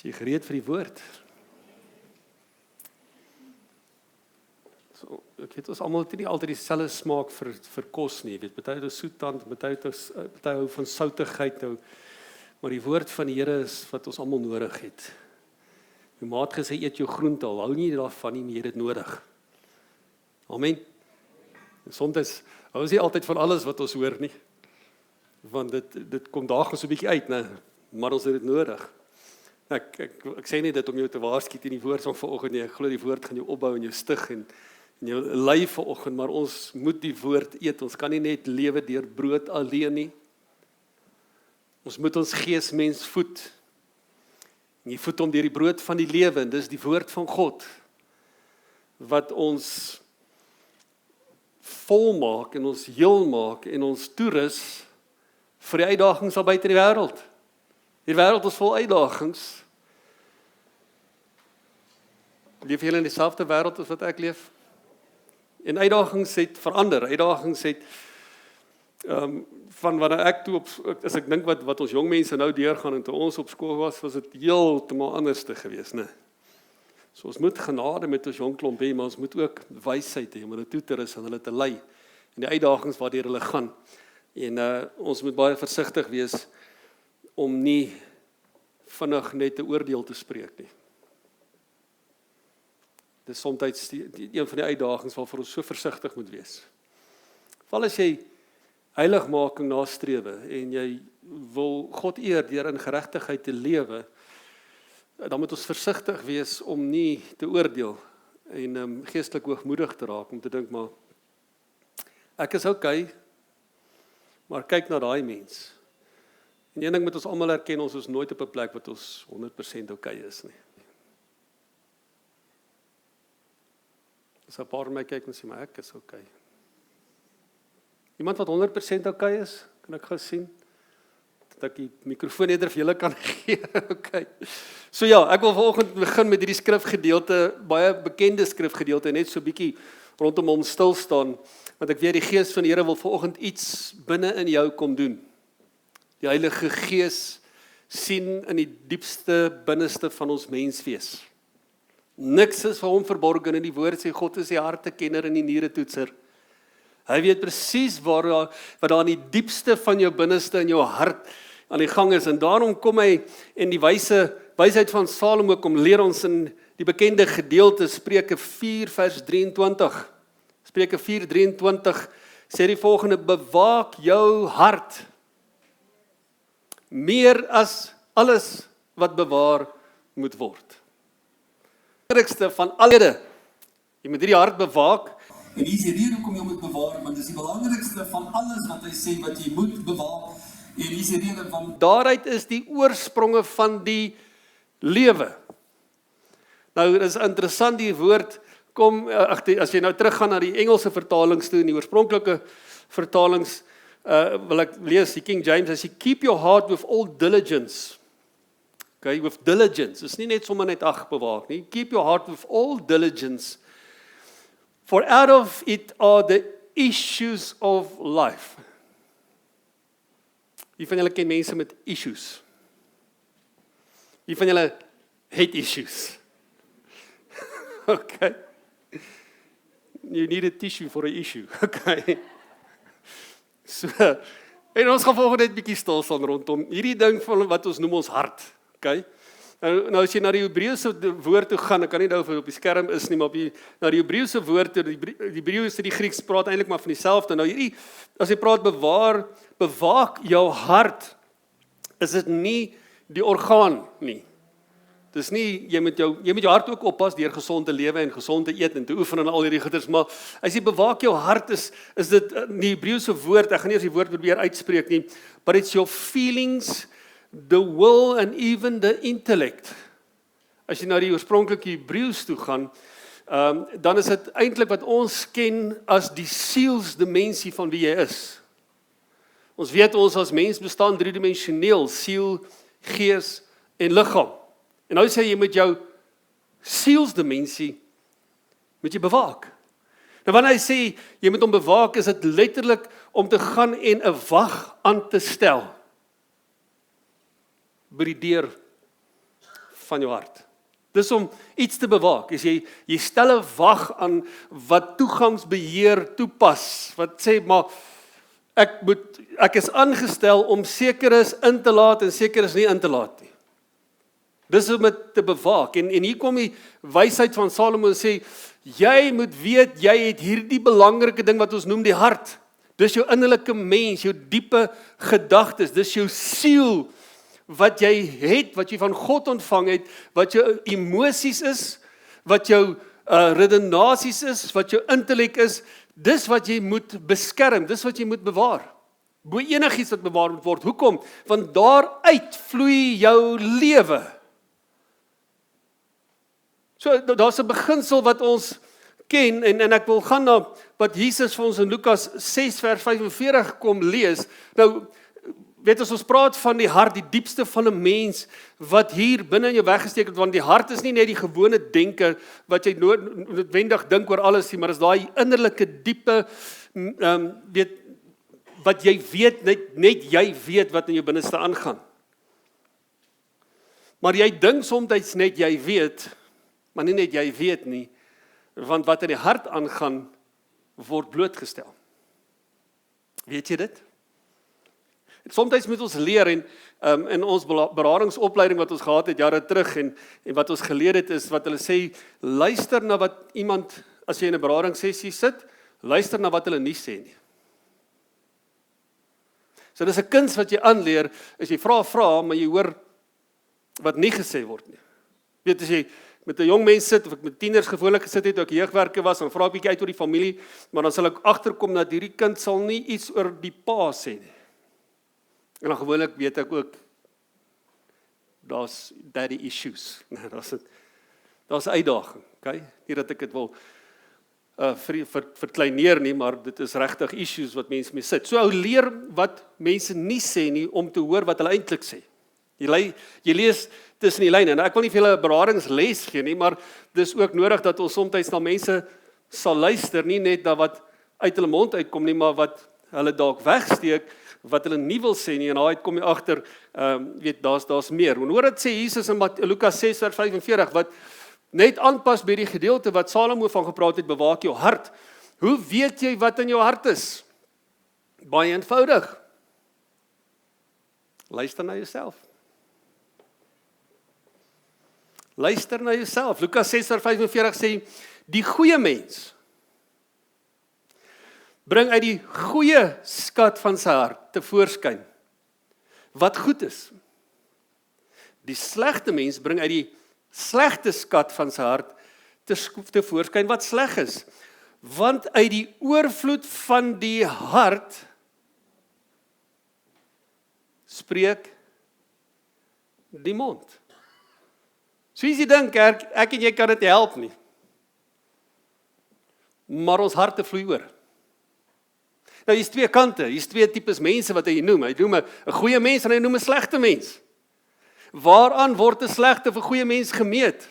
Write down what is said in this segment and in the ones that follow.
Is jy gereed vir die woord? So, ek weet ons almal het nie altyd dieselfde smaak vir kos nie. Jy weet, party het soettand, party hou van soutigheid nou. Maar die woord van die Here is wat ons almal nodig het. My ma het gesê eet jou groente al, hou nie daarvan nie, maar jy het dit nodig. Amen. Soms hou ons nie altyd van alles wat ons hoor nie. Want dit kom daagliks so 'n bietjie uit, né? Maar ons het dit nodig. Ek sê nie dit om jou te waarsku teen die woord van vanoggend nie. Ek glo die woord gaan jou opbou en jou stig en jou lei vanoggend, maar ons moet die woord eet. Ons kan nie net lewe deur brood alleen nie. Ons moet ons geesmens voed. En jy voed hom deur die brood van die lewe, en dis die woord van God wat ons volmaak en ons heel maak en ons toerus vir die uitdagings al buite die wêreld. Die wêreld is vol uitdagings. Leef julle in dieselfde wêreld as wat ek leef? En uitdagings het verander. Uitdagings het van wanneer ek toe as ek dink wat ons jong mense nou deurgaan en toe ons op skool was dit heeltemal anders te gewees, né? So ons moet genade met ons jong klomp hê, maar ons moet ook wysheid hê om hulle toe te rus en hulle te lei en die uitdagings waardeur hulle gaan. En ons moet baie versigtig wees om nie vinnig net 'n oordeel te spreek nie. Dis soms een van die uitdagings waarvoor ons so versigtig moet wees. Veral as jy heiligmaking nastrewe en jy wil God eer deur in geregtigheid te lewe, dan moet ons versigtig wees om nie te oordeel en geestelik hoogmoedig te raak, om te dink maar ek is okay, maar kyk na daai mens. En een ding moet ons almal erken, ons is nooit op 'n plek wat ons 100% okay is nie. As 'n paar my kyk en sê, maar ek is okay. Iemand wat 100% okay is, kan ek gou sien, dat ek die mikrofoon eerder vir julle kan gee. Okay. So ja, ek wil vanoggend begin met hierdie skrifgedeelte, baie bekende skrifgedeelte, net so bietjie rondom hom stil staan, want ek weet die Gees van die Here wil vanoggend iets binne in jou kom doen. Die Heilige Gees sien in die diepste binneste van ons menswees. Niks is vir hom verborgen, en die woord sê God is die hartekenner en die nieretoetser. Hy weet presies wat daar in die diepste van jou binneste in jou hart aan die gang is, en daarom kom hy en die wysheid van Salomo kom leer ons in die bekende gedeelte Spreuke 4 vers 23. Spreuke 4:23 sê die volgende: bewaak jou hart meer as alles wat bewaar moet word. Die belangrikste van alle, jy moet hierdie hart bewaak. En hier is die rede hoekom jy moet bewaar, want dit is die belangrikste van alles wat hy sê wat jy moet bewaak. En hier is die rede van daaruit is die oorspronge van die lewe. Nou, dit is interessant, die woord kom, as jy nou teruggaan na die Engelse vertalings toe, in die oorspronklike vertalings, wil ek lees, die King James, hy sê, keep your heart with all diligence. Okay, with diligence, is nie net sommer net bewaak nie, keep your heart with all diligence, for out of it are the issues of life. Wie van julle ken mense met issues? Wie van julle het issues? Okay. You need a tissue for an issue. Okay. So, en ons gaan volgende net bietjie stil staan rondom hierdie ding van wat ons noem ons hart. Okay. Nou as jy na die Hebreëse woord toe gaan, ek kan nie nou op die skerm is nie, maar na die Hebreëse woord, die Hebreëse en die Grieks praat eintlik maar van dieselfde. Nou hierdie, as jy praat bewaak jou hart, is dit nie die orgaan nie. Dis nie, jy moet jou hart ook oppas deur gesond te lewe en gesond te eet en te oefen en al hierdie goeders, maar as jy bewaak jou hart is dit die Hebreëse woord, ek gaan nie eens die woord probeer uitspreek nie, but it's your feelings, the will and even the intellect. As jy na die oorspronklike Hebreëus toe gaan, dan is dit eintlik wat ons ken as die sielsdimensie van wie jy is. Ons weet ons as mens bestaan driedimensioneel, siel, gees en liggaam. En nou sê jy met jou sielsdimensie moet jy bewaak. Nou wanneer hy sê jy moet hom bewaak, is dit letterlik om te gaan en 'n wag aan te stel by die deur van jou hart. Dis om iets te bewaak. As jy stel 'n wag aan wat toegangsbeheer toepas, wat sê maar ek is aangestel om sekeres in te laat en sekeres nie in te laat nie. Dis om dit te bewaak. En hier kom die wysheid van Salomo en sê, jy moet weet, jy het hierdie belangrike ding wat ons noem die hart. Dis jou innerlike mens, jou diepe gedagtes, dis jou siel, wat jy het, wat jy van God ontvang het, wat jou emosies is, wat jou redenasies is, wat jou intellek is, dis wat jy moet beskerm, dis wat jy moet bewaar. Bo enigiets wat bewaar moet word. Hoekom? Want daaruit vloei jou lewe. So, daar's 'n beginsel wat ons ken, en ek wil gaan na wat Jesus vir ons in Lukas 6 vers 45 kom lees. Nou, weet ons praat van die hart, die diepste van 'n mens, wat hier binne in jou weggesteek het, want die hart is nie net die gewone denker, wat jy noodwendig dink oor alles nie, maar is daai innerlike diepe, wat jy weet, net jy weet wat in jou binneste aangaan. Maar jy dink soms net jy weet, maar nie net jy weet nie, want wat in die hart aangaan, word blootgestel. Weet jy dit? Soms moet ons leer, en in ons beradingsopleiding wat ons gehad het jare terug, en wat ons geleer het is, wat hulle sê, luister na wat iemand, as jy in 'n beradingssessie sit, luister na wat hulle nie sê nie. So dis 'n kuns wat jy aanleer, as jy vra, maar jy hoor wat nie gesê word nie. Weet, as jy met 'n jong mens sit, of ek met tieners gewoonlik gesit het, toe ek jeugwerker was, dan vra ek bietjie uit oor die familie, maar dan sal ek agterkom dat hierdie kind sal nie iets oor die pa sê nie. En dan gewoonlik weet ek ook, daar's daddy issues. Daar's 'n uitdaging, okay? Nie dat ek dit wil verkleineer nie, maar dit is regtig issues wat mense mee sit. So ou leer wat mense nie sê nie, om te hoor wat hulle eintlik sê. Jy lees tussen die lyne, en ek wil nie vir julle 'n beradingsles gee nie, maar dis ook nodig dat ons soms na mense sal luister, nie net na wat uit hulle mond uitkom nie, maar wat hulle dalk wegsteek, wat hulle nie wil sê nie, en daaruit kom jy agter, weet, daar's meer. En hoor dit sê Jesus in Lukas 6 vers 45, wat net aanpas by die gedeelte wat Salomo van gepraat het, bewaak jou hart. Hoe weet jy wat in jou hart is? Baie eenvoudig. Luister na jouself. Luister na jouself. Lukas 6 vers 45 sê, die goeie mens bring uit die goeie skat van sy hart tevoorskyn wat goed is. Die slegte mens bring uit die slegte skat van sy hart tevoorskyn wat sleg is. Want uit die oorvloed van die hart spreek die mond. So as jy dink, ek en jy kan dit help nie. Maar ons harte vloei oor. Nou, hier's twee kante, hier's twee tipes mense wat hy noem. Hy noem 'n goeie mens en hy noem 'n slegte mens. Waaraan word 'n slegte of 'n goeie mens gemeet?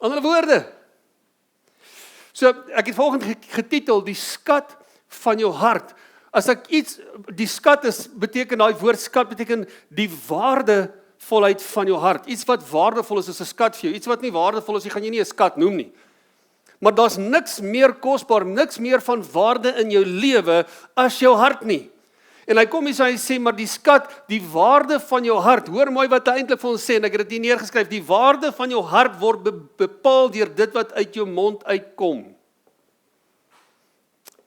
Ander woorde. So, ek het volgende getitel, die skat van jou hart. As ek iets, die skat is, beteken, daai woord skat beteken die waardevolheid van jou hart. Iets wat waardevol is 'n skat vir jou. Iets wat nie waardevol is, jy gaan jy nie 'n skat noem nie. Maar daar's niks meer kosbaar, niks meer van waarde in jou lewe as jou hart nie. En hy kom hier so, hy sê, maar die skat, die waarde van jou hart, hoor mooi wat hy eintlik vir ons sê, en ek het dit hier neergeskryf, die waarde van jou hart word bepaal deur dit wat uit jou mond uitkom.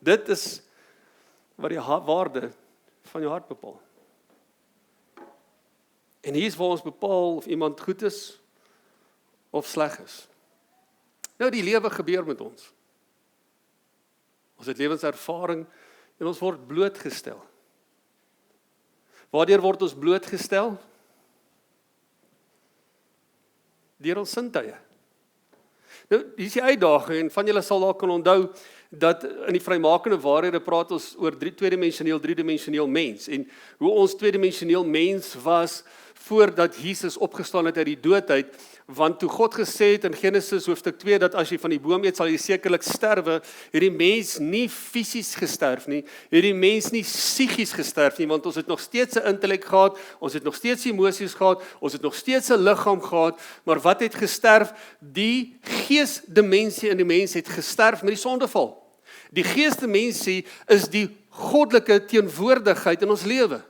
Dit is wat die waarde van jou hart bepaal. En hier is waar ons bepaal of iemand goed is of sleg is. Nou, die lewe gebeur met ons. Ons het lewenservaring en ons word blootgestel. Waardeur word ons blootgestel? Deur ons sintuie. Nou, hier is die uitdaging, en van julle sal dalk kan onthou, dat in die vrymakende waarhede praat ons oor tweedimensioneel, driedimensioneel mens, en hoe ons tweedimensioneel mens was, voordat Jesus opgestaan het uit die dood uit, want toe God gesê het in Genesis hoofstuk 2, dat as jy van die boom eet, sal jy sekerlik sterwe, het die mens nie fisies gesterf nie, het die mens nie psigies gesterf nie, want ons het nog steeds 'n intellek gehad, ons het nog steeds emosies gehad, ons het nog steeds 'n liggaam gehad, maar wat het gesterf? Die geesdimensie in die mens het gesterf met die sondeval. Die geesdimensie is die goddelike teenwoordigheid in ons lewe.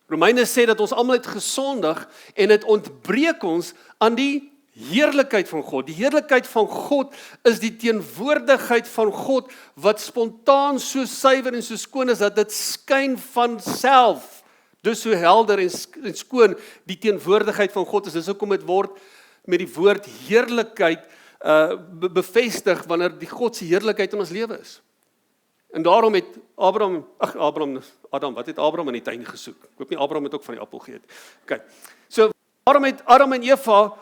Romeine sê dat ons almal het gesondig en dit ontbreek ons aan die heerlikheid van God. Die heerlikheid van God is die teenwoordigheid van God wat spontaan so suiwer en so skoon is dat dit skyn van self. Dus so helder en skoon die teenwoordigheid van God is. Dis hoekom dit word met die woord heerlikheid bevestig wanneer die God se heerlikheid in ons lewe is. En daarom het Adam, wat het Abraham in die tuin gesoek? Ek hoop nie Abraham het ook van die appel geëet. Okay. So, daarom het Adam en Eva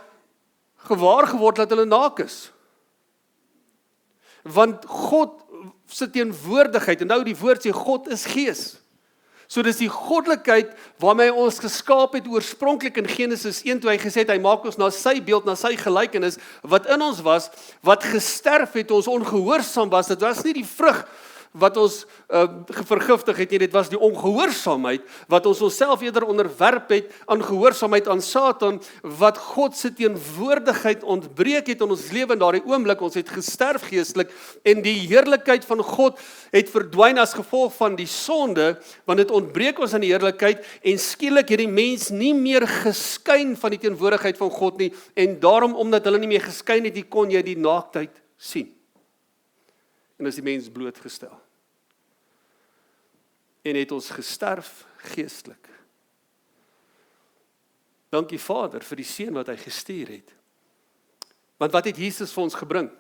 gewaar geword dat hulle naak is. Want God se teenwoordigheid, en nou die woord sê, God is gees. So dis die goddelikheid waarmee hy ons geskaap het oorspronklik in Genesis 1, toe hy gesê het, hy maak ons na sy beeld, na sy gelykenis, wat in ons was, wat gesterf het, ons ongehoorsaam was, dit was nie die vrug wat ons vergiftig het nie, dit was die ongehoorsaamheid, wat ons onsself eerder onderwerp het, aan gehoorsaamheid aan Satan, wat God se teenwoordigheid ontbreek het in ons lewe in daardie oomblik, ons het gesterf geestelik, en die heerlikheid van God het verdwyn as gevolg van die sonde, want dit ontbreek ons aan die heerlikheid, en skielik het die mens nie meer geskyn van die teenwoordigheid van God nie, en daarom, omdat hulle nie meer geskyn het, kon jy die naaktheid sien. En is die mens blootgestel. En het ons gesterf geestelik. Dankie Vader vir die seun wat hy gestuur het. Want wat het Jesus vir ons gebring?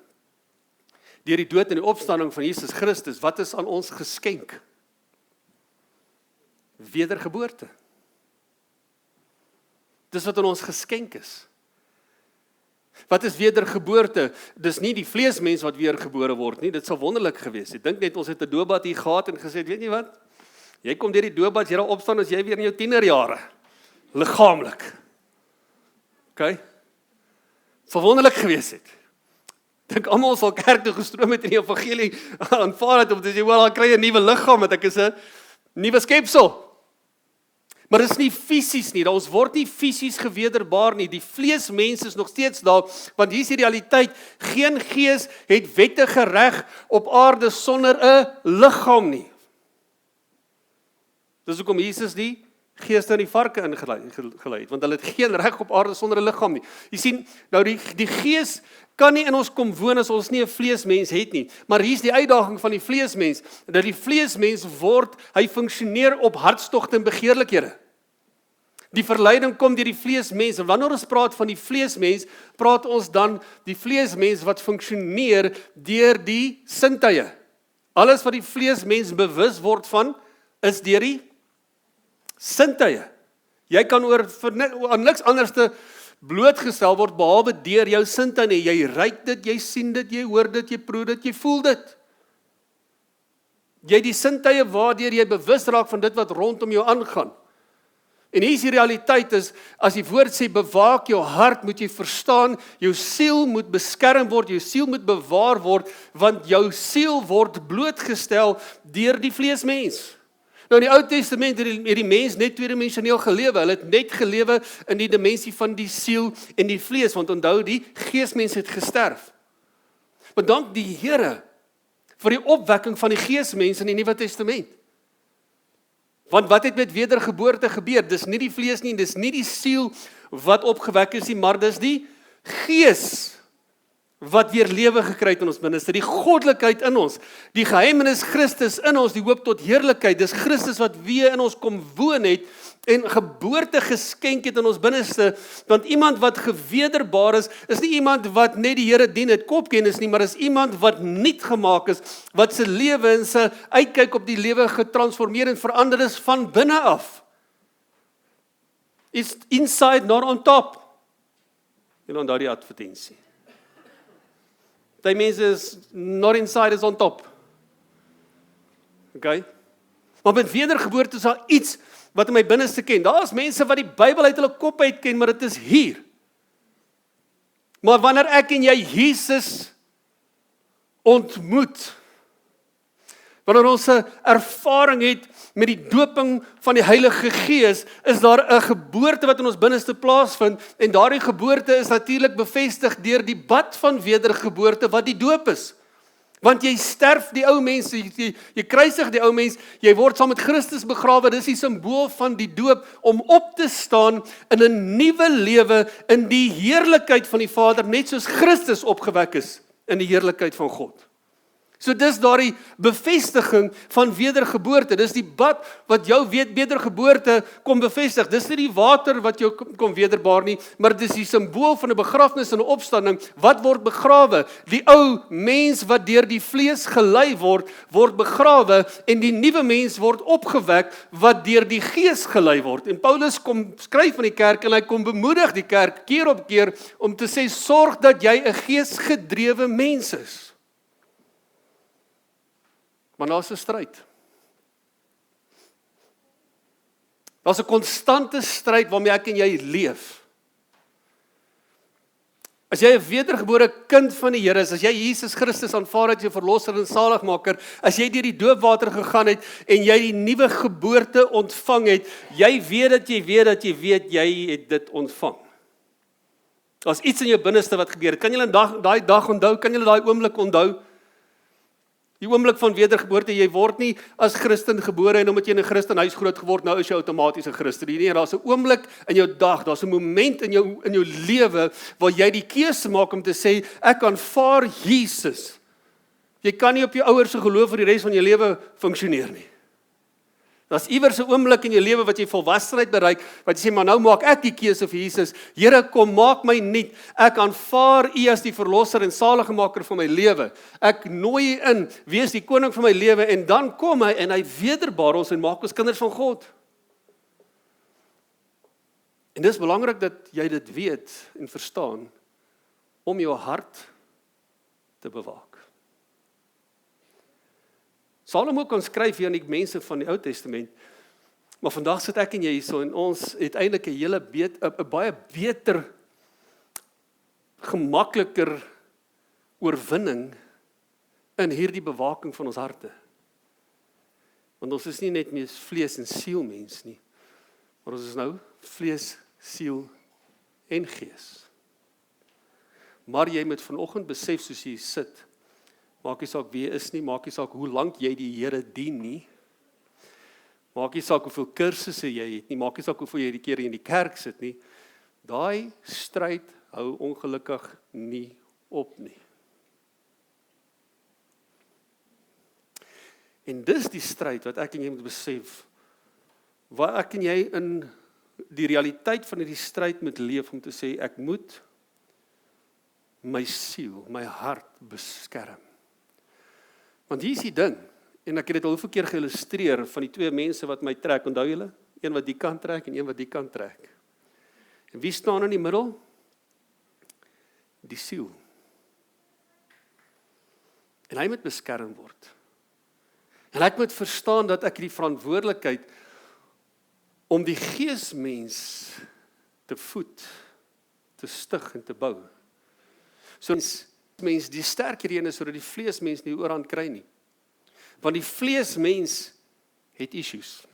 Deur die dood en die opstanding van Jesus Christus, wat is aan ons geskenk? Wedergeboorte. Dis wat aan ons geskenk is. Wat is wedergeboorte? Dis nie die vleesmens wat weergebore word nie, dit sal wonderlik gewees het. Dink net, ons het 'n doopbad hier gehad en gesê, weet jy wat? Jy kom deur die doopbad, jy raak opstaan as jy weer in jou tienerjare. Liggaamlik. Okay? Dit sal wonderlik gewees het. Dink almal sal kerk toe gestroom het en die evangelie aanvaar het, om te sê, wel, dan kry jy 'n nuwe liggaam, want ek is 'n nuwe skepsel. Maar dit is nie fisies nie, ons word nie fisies gewederbaar nie, die vleesmens is nog steeds daar, want hier is die realiteit, geen gees het wettige reg op aarde sonder 'n liggaam nie. Dis hoekom Jesus die geeste in die varke ingelei het, want hulle het geen reg op aarde sonder 'n liggaam nie. Jy sien, nou die gees kan nie in ons kom woon as ons nie 'n vleesmens het nie, maar hier is die uitdaging van die vleesmens, dat die vleesmens hy funksioneer op hartstogte en begeerlikhede. Die verleiding kom deur die vleesmens, en wanneer ons praat van die vleesmens, praat ons dan die vleesmens wat funksioneer deur die sintuie. Alles wat die vleesmens bewus word van, is deur die sintuie. Jy kan aan niks anders te blootgestel word, behalwe deur jou sintuie. Jy ruik dit, jy sien dit, jy hoor dit, jy proe dit, jy voel dit. Jy die sintuie waardeur jy bewus raak van dit wat rondom jou aangaan. En hier is die realiteit is, as die woord sê, bewaak jou hart, moet jy verstaan, jou siel moet beskerm word, jou siel moet bewaar word, want jou siel word blootgestel deur die vleesmens. Nou in die Ou Testament het die mens net tweedimensioneel gelewe, hulle het net gelewe in die dimensie van die siel en die vlees, want onthou die geesmens het gesterf. Maar dank die Here vir die opwekking van die geesmens in die Nuwe Testament. Want wat het met wedergeboorte gebeur? Dis nie die vlees nie, dis nie die siel wat opgewek is nie, maar dis die gees wat weer lewe gekry het in ons binneste, die goddelikheid in ons, die geheimenis Christus in ons, die hoop tot heerlikheid, dis Christus wat weer in ons kom woon het, en geboorte geskenk het in ons binneste, want iemand wat gewederbaar is nie iemand wat net die Here dien het kopkennis nie, maar is iemand wat nuut gemaak is, wat sy lewe en sy uitkyk op die lewe getransformeer en verander is van binne af. It's inside, not on top. En onthou die advertensie. Die mense is not inside, is on top. Okay? Maar met wedergeboorte is daar iets wat in my binneste ken. Daar is mense wat die Bybel uit hulle kop uit ken, maar dit is hier. Maar wanneer ek en jy Jesus ontmoet, wanneer ons 'n ervaring het met die doping van die Heilige Gees, is daar 'n geboorte wat in ons binneste plaasvind, en daardie geboorte is natuurlik bevestig deur die bad van wedergeboorte wat die doop is. Want jy sterf die ou mens, jy kruisig die ou mens, jy word saam met Christus begrawe, dis die simbool van die doop, om op te staan in 'n nuwe lewe in die heerlikheid van die Vader, net soos Christus opgewek is in die heerlikheid van God. So dis daardie bevestiging van wedergeboorte, dis die bad wat jou wedergeboorte kom bevestig. Dis nie die water wat jou kom wederbaar nie, maar dis die simbool van 'n begrafnis en 'n opstanding. Wat word begrawe? Die ou mens wat deur die vlees gelei word begrawe, en die nuwe mens word opgewek wat deur die Gees gelei word. En Paulus kom skryf van die kerk en hy kom bemoedig die kerk keer op keer om te sê, sorg dat jy 'n geesgedrewe mens is. Maar daar's 'n stryd. Daar's 'n konstante stryd waarmee ek en jy leef. As jy 'n wedergebore kind van die Here is, as jy Jesus Christus aanvaar het as jou verlosser en saligmaker, as jy deur die doopwater gegaan het en jy die nuwe geboorte ontvang het, jy weet jy het dit ontvang. Daar's iets in jou binneste wat gebeur het. Kan julle daai dag onthou? Kan julle daai oomblik onthou? Die oomblik van wedergeboorte, jy word nie as Christen gebore en omdat jy in 'n Christenhuis groot geword, nou is jy outomaties 'n Christen. Nee, daar's 'n oomblik in jou dag, daar's 'n moment in jou lewe waar jy die keuse maak om te sê, ek aanvaar Jesus. Jy kan nie op jou ouers se geloof vir die res van jou lewe funksioneer nie. Daar's iewers 'n oomblik in jou lewe wat jy volwassenheid bereik, wat jy sê, maar nou maak ek die keuse vir Jesus. Here, kom maak my nuut. Ek aanvaar U as die verlosser en saligmaker van my lewe. Ek nooi U in, wees die koning van my lewe, en dan kom hy en hy wederbaar ons en maak ons kinders van God. En dis belangrik dat jy dit weet en verstaan om jou hart te bewaak. Salomo kan skryf hier aan die mense van die Ou Testament, maar vandag sit ek en jy hierso en ons het eintlik 'n baie beter, gemakliker oorwinning in hierdie bewaking van ons harte. Want ons is nie net meer vlees en siel mens nie, maar ons is nou vlees, siel en gees. Maar jy moet vanoggend besef, soos jy sit, maak nie saak wie jy is nie, maak nie saak hoe lank jy die Here dien nie, maak nie saak hoeveel kursusse jy het nie, maak nie saak hoeveel jy die keer in die kerk sit nie, daai stryd hou ongelukkig nie op nie. En dis die stryd wat ek en jy moet besef, waar ek en jy in die realiteit van hierdie stryd moet leef, om te sê, ek moet my siel, my hart beskerm. Want hier is die ding, en ek het dit al hoeveel keer geïllustreer, van die twee mense wat my trek, onthou julle? Een wat die kant trek en een wat die kant trek. En wie staan in die middel? Die siel. En hy moet beskerm word. En ek moet verstaan dat ek die verantwoordelikheid om die geesmens te voed, te stig en te bou. So mens die sterker een is, sodat die vleesmens nie oorhand kry nie. Want die vleesmens het issues.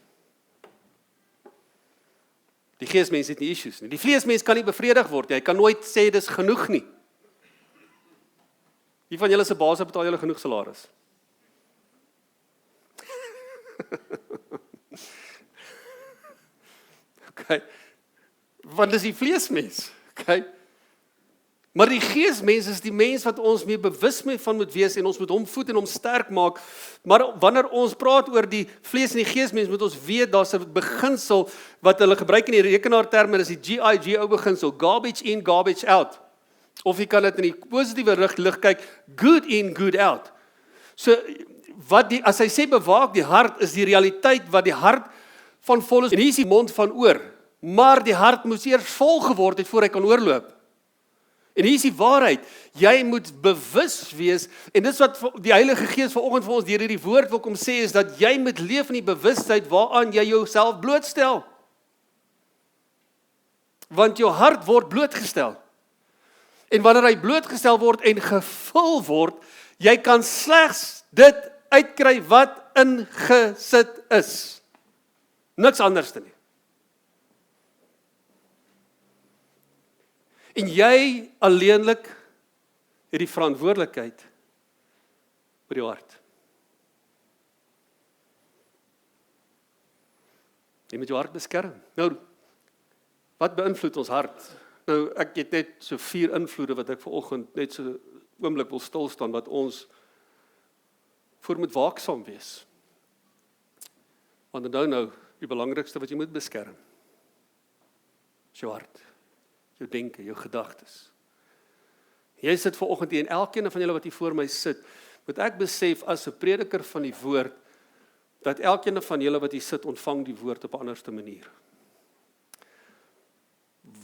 Die geesmens het nie issues nie. Die vleesmens kan nie bevredig word nie. Hy kan nooit sê dis genoeg nie. Wie van julle se baas betaal julle genoeg salaris? Okay. Want dis die vleesmens. Okay. Maar die geesmens is die mens wat ons meer bewus van moet wees en ons moet hom voed en hom sterk maak. Maar wanneer ons praat oor die vlees en die geesmens, moet ons weet daar's 'n beginsel wat hulle gebruik in die rekenaarterme, dis die GIGO beginsel, garbage in, garbage out. Of jy kan dit in die positiewe lig kyk, good in, good out. So as hy sê bewaak die hart, is die realiteit wat die hart van vol is. En hier is die mond van oor, maar die hart moes eers vol geword het voor hy kan oorloop. En hier is die waarheid, jy moet bewus wees, en dis wat die Heilige Gees vanoggend vir ons deur hierdie woord wil kom sê, is dat jy moet leef in die bewustheid waaraan jy jouself blootstel. Want jou hart word blootgestel. En wanneer hy blootgestel word en gevul word, jy kan slegs dit uitkry wat ingesit is. Niks anders nie. En jy alleenlik het die verantwoordelikheid oor jou hart. Jy moet jou hart beskerm. Nou, wat beïnvloed ons hart? Nou, ek het net so 4 invloede wat ek vanoggend net so oomblik wil stil staan, wat ons voor moet waaksaam wees. Want nou, die belangrikste wat jy moet beskerm, is jou hart, jou denke, jou gedagtes. Jy sit vanoggend hier, en elkeen van julle wat hier voor my sit, moet ek besef as 'n prediker van die woord, dat elkeen van julle wat hier sit, ontvang die woord op 'n anderste manier.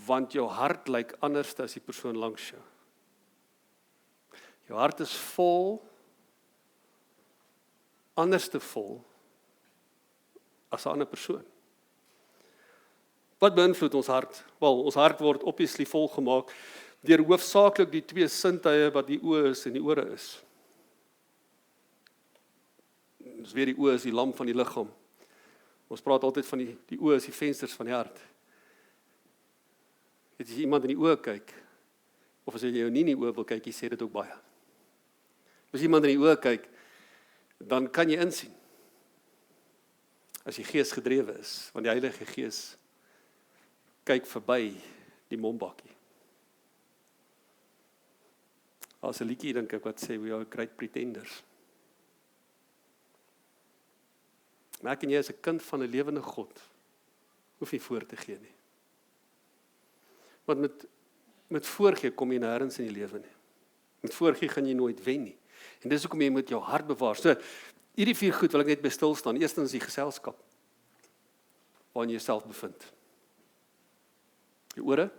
Want jou hart lyk anders as die persoon langs jou. Jou hart is vol, anders te vol, as 'n ander persoon. Wat beïnvloed ons hart? Wel, ons hart word obviously volgemaak deur hoofsaaklik die 2 sintuie wat die oë is en die ore is. Ons weet die oë is die lamp van die liggaam. Ons praat altyd van die oë is die vensters van die hart. As jy iemand in die oë kyk, of as jy jou nie in die oë wil kyk, jy sê dit ook baie. As iemand in die oë kyk, dan kan jy insien, as jy gees gedrewe is, want die Heilige Gees kyk verby die mombakkie. As 'n liedjie dink ek wat sê, we are great pretenders. Maar ek en jy is 'n kind van 'n lewende God, hoef nie voor te gee nie. Want met voorgee kom jy nêrens in die lewe nie. Met voorgee gaan jy nooit wen nie. En dis hoekom jy moet jou hart bewaar. So, hierdie 4 goed wil ek net by stil staan. Eerstens die geselskap waarin jy jouself bevind. Die ore.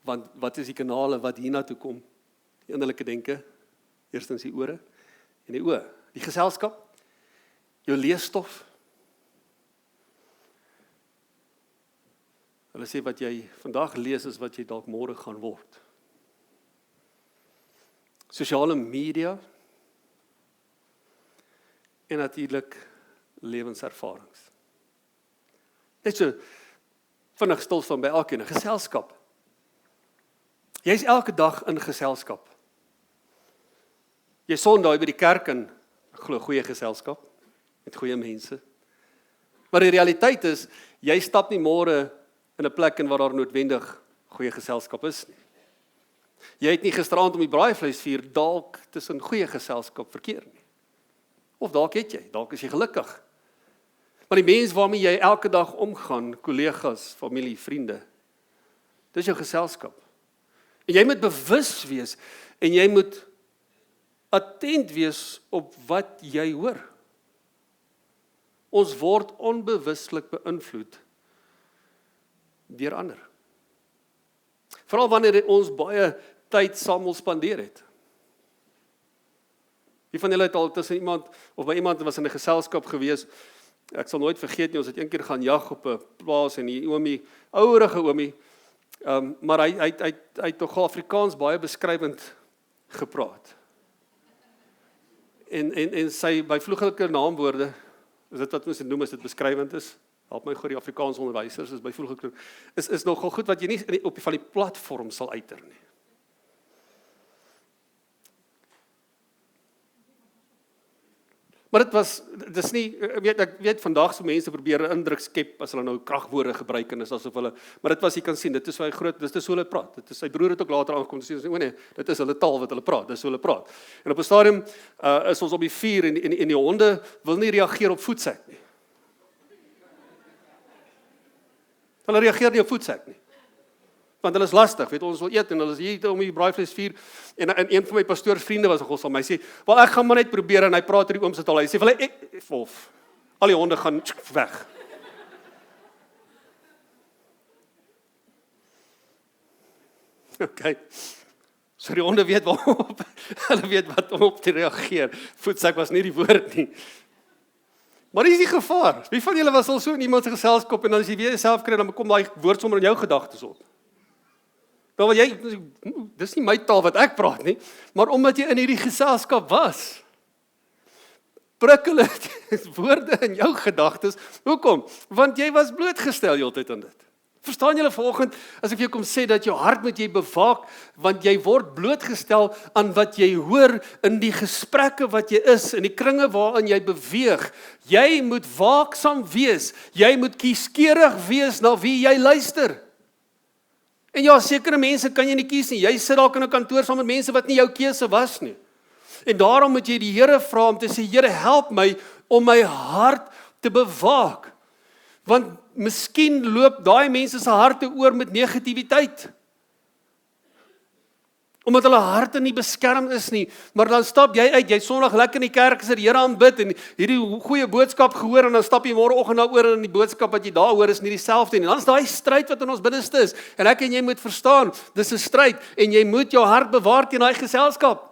Want wat is die kanale wat hiernatoe kom? Die innerlike denke. Eerstens die ore en die oë. Die geselskap, jou leesstof. Hulle sê wat jy vandag lees is wat jy dalk môre gaan word. Sosiale media en natuurlik lewenservarings. Net so vinnig stil staan by elkeen, 'n geselskap. Jy's elke dag in geselskap. Jy Sondag by die kerk en glo goeie geselskap met goeie mense. Maar die realiteit is, jy stap nie môre in 'n plek in waar daar noodwendig goeie geselskap is nie. Jy het nie gisteraand om die braaivleisvuur dalk tussen goeie geselskap verkeer nie. Of dalk het jy, dalk is jy gelukkig. Maar die mens waarmee jy elke dag omgaan, kollegas, familie, vriende, dis jou geselskap. En jy moet bewus wees en jy moet attent wees op wat jy hoor. Ons word onbewuslik beïnvloed deur ander. Veral wanneer ons baie tyd saam wil spandeer het. Wie van julle het al tussen iemand, of by iemand was in 'n geselskap gewees, ek sal nooit vergeet nie, ons het een keer gaan jag op 'n plaas en die oomie, ouerige oomie, maar hy het tog Afrikaans baie beskrywend gepraat. En sy byvoeglike naamwoorde, is dit wat ons noem as dit beskrywend is, help my gou die Afrikaans onderwysers, is byvoeglike, is nogal goed wat jy nie op van die platform sal uiter nie. Maar dis nie, ek weet vandag so mense probeer 'n indruk skep as hulle nou kragwoorde gebruik en is asof hulle, maar dit was, jy kan sien, dit is hoe hy groot, dit is hoe hulle praat. Dit is sy broer het ook later aangekom te sê, o nee, dit is hulle taal wat hulle praat, dis hoe hulle praat. En op 'n stadium is ons op die vuur en die honde wil nie reageer op voetsek nie. Hulle reageer nie op voetsek nie. Want hulle is lastig, weet ons wil eet en hulle is hier om die braaivleisvuur en een van my pastoorsvriende was nogal saam. Hy sê, "Wel ek gaan maar net probeer," en hy praat oor die oom se taal. Hy sê, "Wel ek wolf. Al die honde gaan weg." Okay. So die honde weet waarop, hulle weet wat om op te reageer. Voetsak was nie die woord nie. Maar dis die gevaar. Wie van julle was al so in iemand se geselskap en dan as jy weer jouself kry, dan kom daai woord sommer in jou gedagtes op. Dan wil jy, dis nie my taal wat ek praat nie, maar omdat jy in hierdie geselskap was, prikkel dit woorde in jou gedagtes. Hoekom? Want jy was blootgestel heeltyd aan dit. Verstaan julle vanoggend, as ek vir jou kom sê dat jou hart moet jy bewaak, want jy word blootgestel aan wat jy hoor in die gesprekke wat jy is, in die kringe waarin jy beweeg. Jy moet waaksaam wees, jy moet kieskeurig wees na wie jy luister. En ja, sekere mense kan jy nie kies nie, jy sit dalk in 'n kantoor saam met mense wat nie jou keuse was nie. En daarom moet jy die Here vra om te sê, Here, help my om my hart te bewaak. Want miskien loop daai mense se harte oor met negativiteit. Omdat hulle harte nie beskerm is nie. Maar dan stap jy uit, jy Sondag lekker in die kerk as die Here aanbid en hierdie goeie boodskap gehoor en dan stap jy môreoggend daaroor en die boodskap wat jy daar hoor is nie dieselfde nie. Dan is daai stryd wat in ons binneste is. En ek en jy moet verstaan, dis 'n stryd en jy moet jou hart bewaar teen daai geselskap.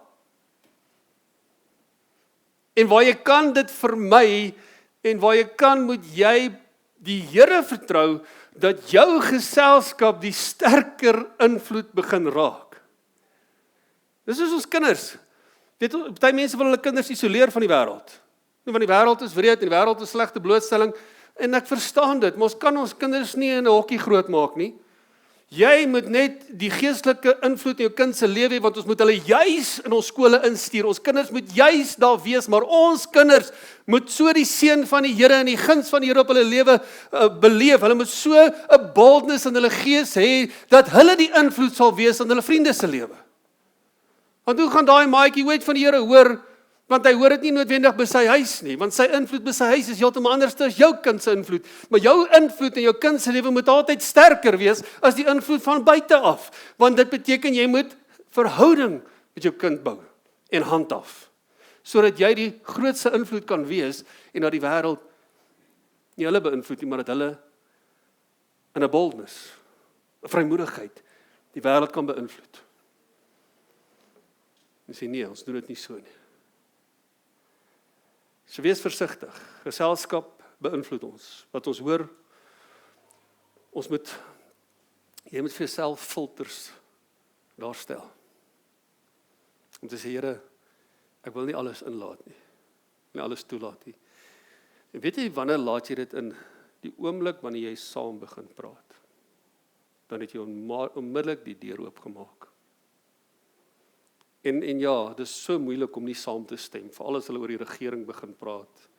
En waar jy kan dit vermy en waar jy kan moet jy die Here vertrou dat jou geselskap die sterker invloed begin raak. Dis soos ons kinders. Weet jy, baie mense wil hulle kinders isoleer van die wêreld. Want die wêreld is wreed en die wêreld is slegte blootstelling en ek verstaan dit, maar ons kan ons kinders nie in 'n hokkie grootmaak nie. Jy moet net die geestelike invloed in jou kind se lewe hê, want ons moet hulle juis in ons skole instuur. Ons kinders moet juis daar wees, maar ons kinders moet so die seën van die Here en die guns van die Here op hulle lewe beleef. Hulle moet so 'n boldness in hulle gees hê, dat hulle die invloed sal wees in hulle vriende se lewe. Want hoe gaan daai maatjie ooit van die Here hoor, want hy hoor dit nie noodwendig by sy huis nie, want sy invloed by sy huis is heeltemal anders as jou kind se invloed. Maar jou invloed in jou kind se lewe moet altyd sterker wees as die invloed van buite af, want dit beteken jy moet verhouding met jou kind bou en handhaaf, sodat jy die grootste invloed kan wees en dat die wêreld nie hulle beïnvloed nie, maar dat hulle in 'n boldness, 'n vrymoedigheid die wêreld kan beïnvloed. En sê nee, ons doen dit nie so nie. So wees versigtig. Geselskap beïnvloed ons. Wat ons hoor, jy moet vir jouself filters daarstel. Om te sê, Here, ek wil nie alles inlaat nie. Nie alles toelaat nie. En weet jy, wanneer laat jy dit in? Die oomblik wanneer jy saam begin praat. Dan het jy onmiddellik die deur oopgemaak. En ja, dit is so moeilik om nie saam te stem, veral as hulle oor die regering begin praat,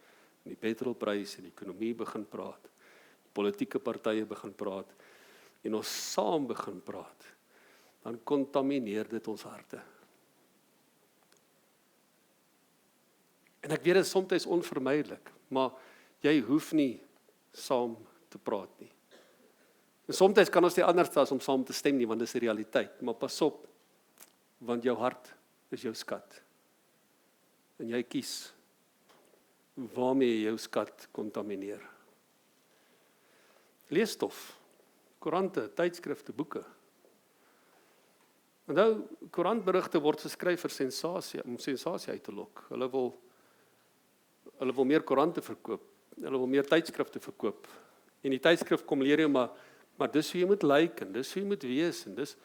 en die petrolprys en die ekonomie begin praat, die politieke partye begin praat, en ons saam begin praat, dan kontamineer dit ons harte. En ek weet dit is soms onvermydelik, maar jy hoef nie saam te praat nie. En soms kan ons nie anders as om saam te stem nie, want dit is die realiteit, maar pas op, want jou hart is jou skat. En jy kies waarmee jy jou skat kontamineer. Leesstof, koerante, tydskrifte, boeke. En nou, koerantberigte word geskryf vir sensasie, om sensasie uit te lok. Hulle wil meer koerante verkoop, hulle wil meer tydskrifte verkoop. En die tydskrif kom leer jou, maar dis hoe jy moet lyk, en dis hoe jy moet wees, en dis...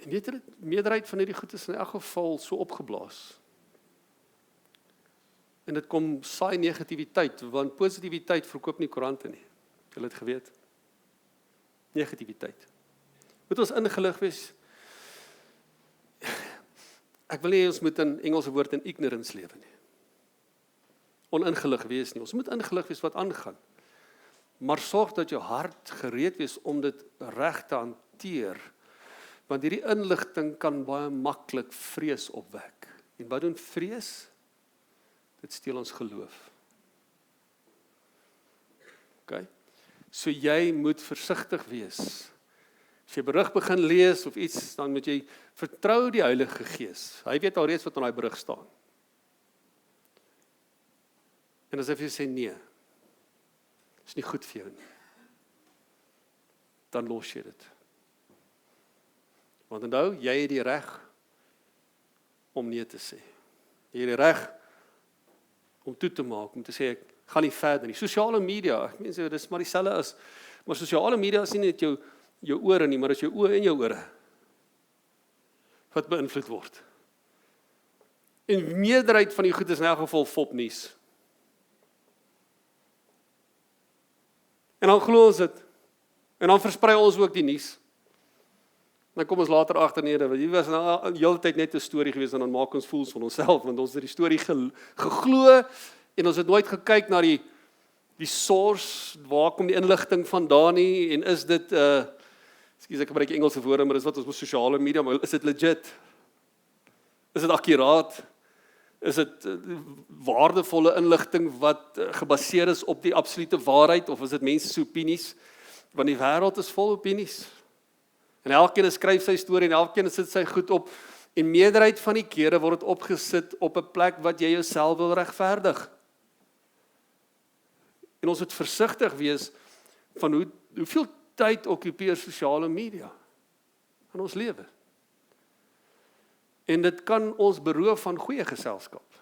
En weet jy, meerderheid van hierdie goed is in elk geval so opgeblaas. En dit kom saai negativiteit, want positiviteit verkoop nie koerante nie. Julle het geweet. Negativiteit. Moet ons ingelig wees? Ek wil nie ons moet in Engelse woord in ignorance lewe nie. Oningelig wees nie. Ons moet ingelig wees wat aangaan. Maar sorg dat jou hart gereed wees om dit reg te hanteer. Want hierdie inligting kan baie maklik vrees opwek. En wat doen vrees? Dit steel ons geloof. Okay? So jy moet versigtig wees. As jy berig begin lees of iets, dan moet jy vertrou die Heilige Gees. Hy weet alreeds wat in daai berig staan. En as jy sê nee, is nie goed vir jou nie, dan los jy dit. Want onthou, jy het die reg om nee te sê. Jy het die reg om toe te maak, om te sê, ek gaan nie verder nie. Sosiale media, ek meen, dit is maar dieselfde as, maar sosiale media is nie net jou ore nie, maar is jou oë en jou ore, wat beïnvloed word. En meerderheid van die goed is in elk geval fopnuus. En dan glo ons dit, en dan versprei ons ook die nuus. Dan kom ons later agter nee, want hier was nou die hele tyd net 'n storie gewees, en dan maak ons voels van onsself, want ons het die storie geglo, en ons het nooit gekyk na die source, waar kom die inligting vandaan nie, en is dit, ekskuus, ek gebruik Engelse woorde, maar dis wat ons op sosiale media, maar is dit legit? Is dit akkuraat? Is dit waardevolle inligting wat gebaseer is op die absolute waarheid, of is dit mense se opinies? Want die wêreld is vol opinies. En elkeen skryf sy storie, en elkeen sit sy goed op, en meerderheid van die kere word dit opgesit op 'n plek wat jy jouself wil regverdig. En ons moet versigtig wees van hoeveel tyd okkupeer sosiale media in ons lewe. En dit kan ons beroof van goeie geselskap.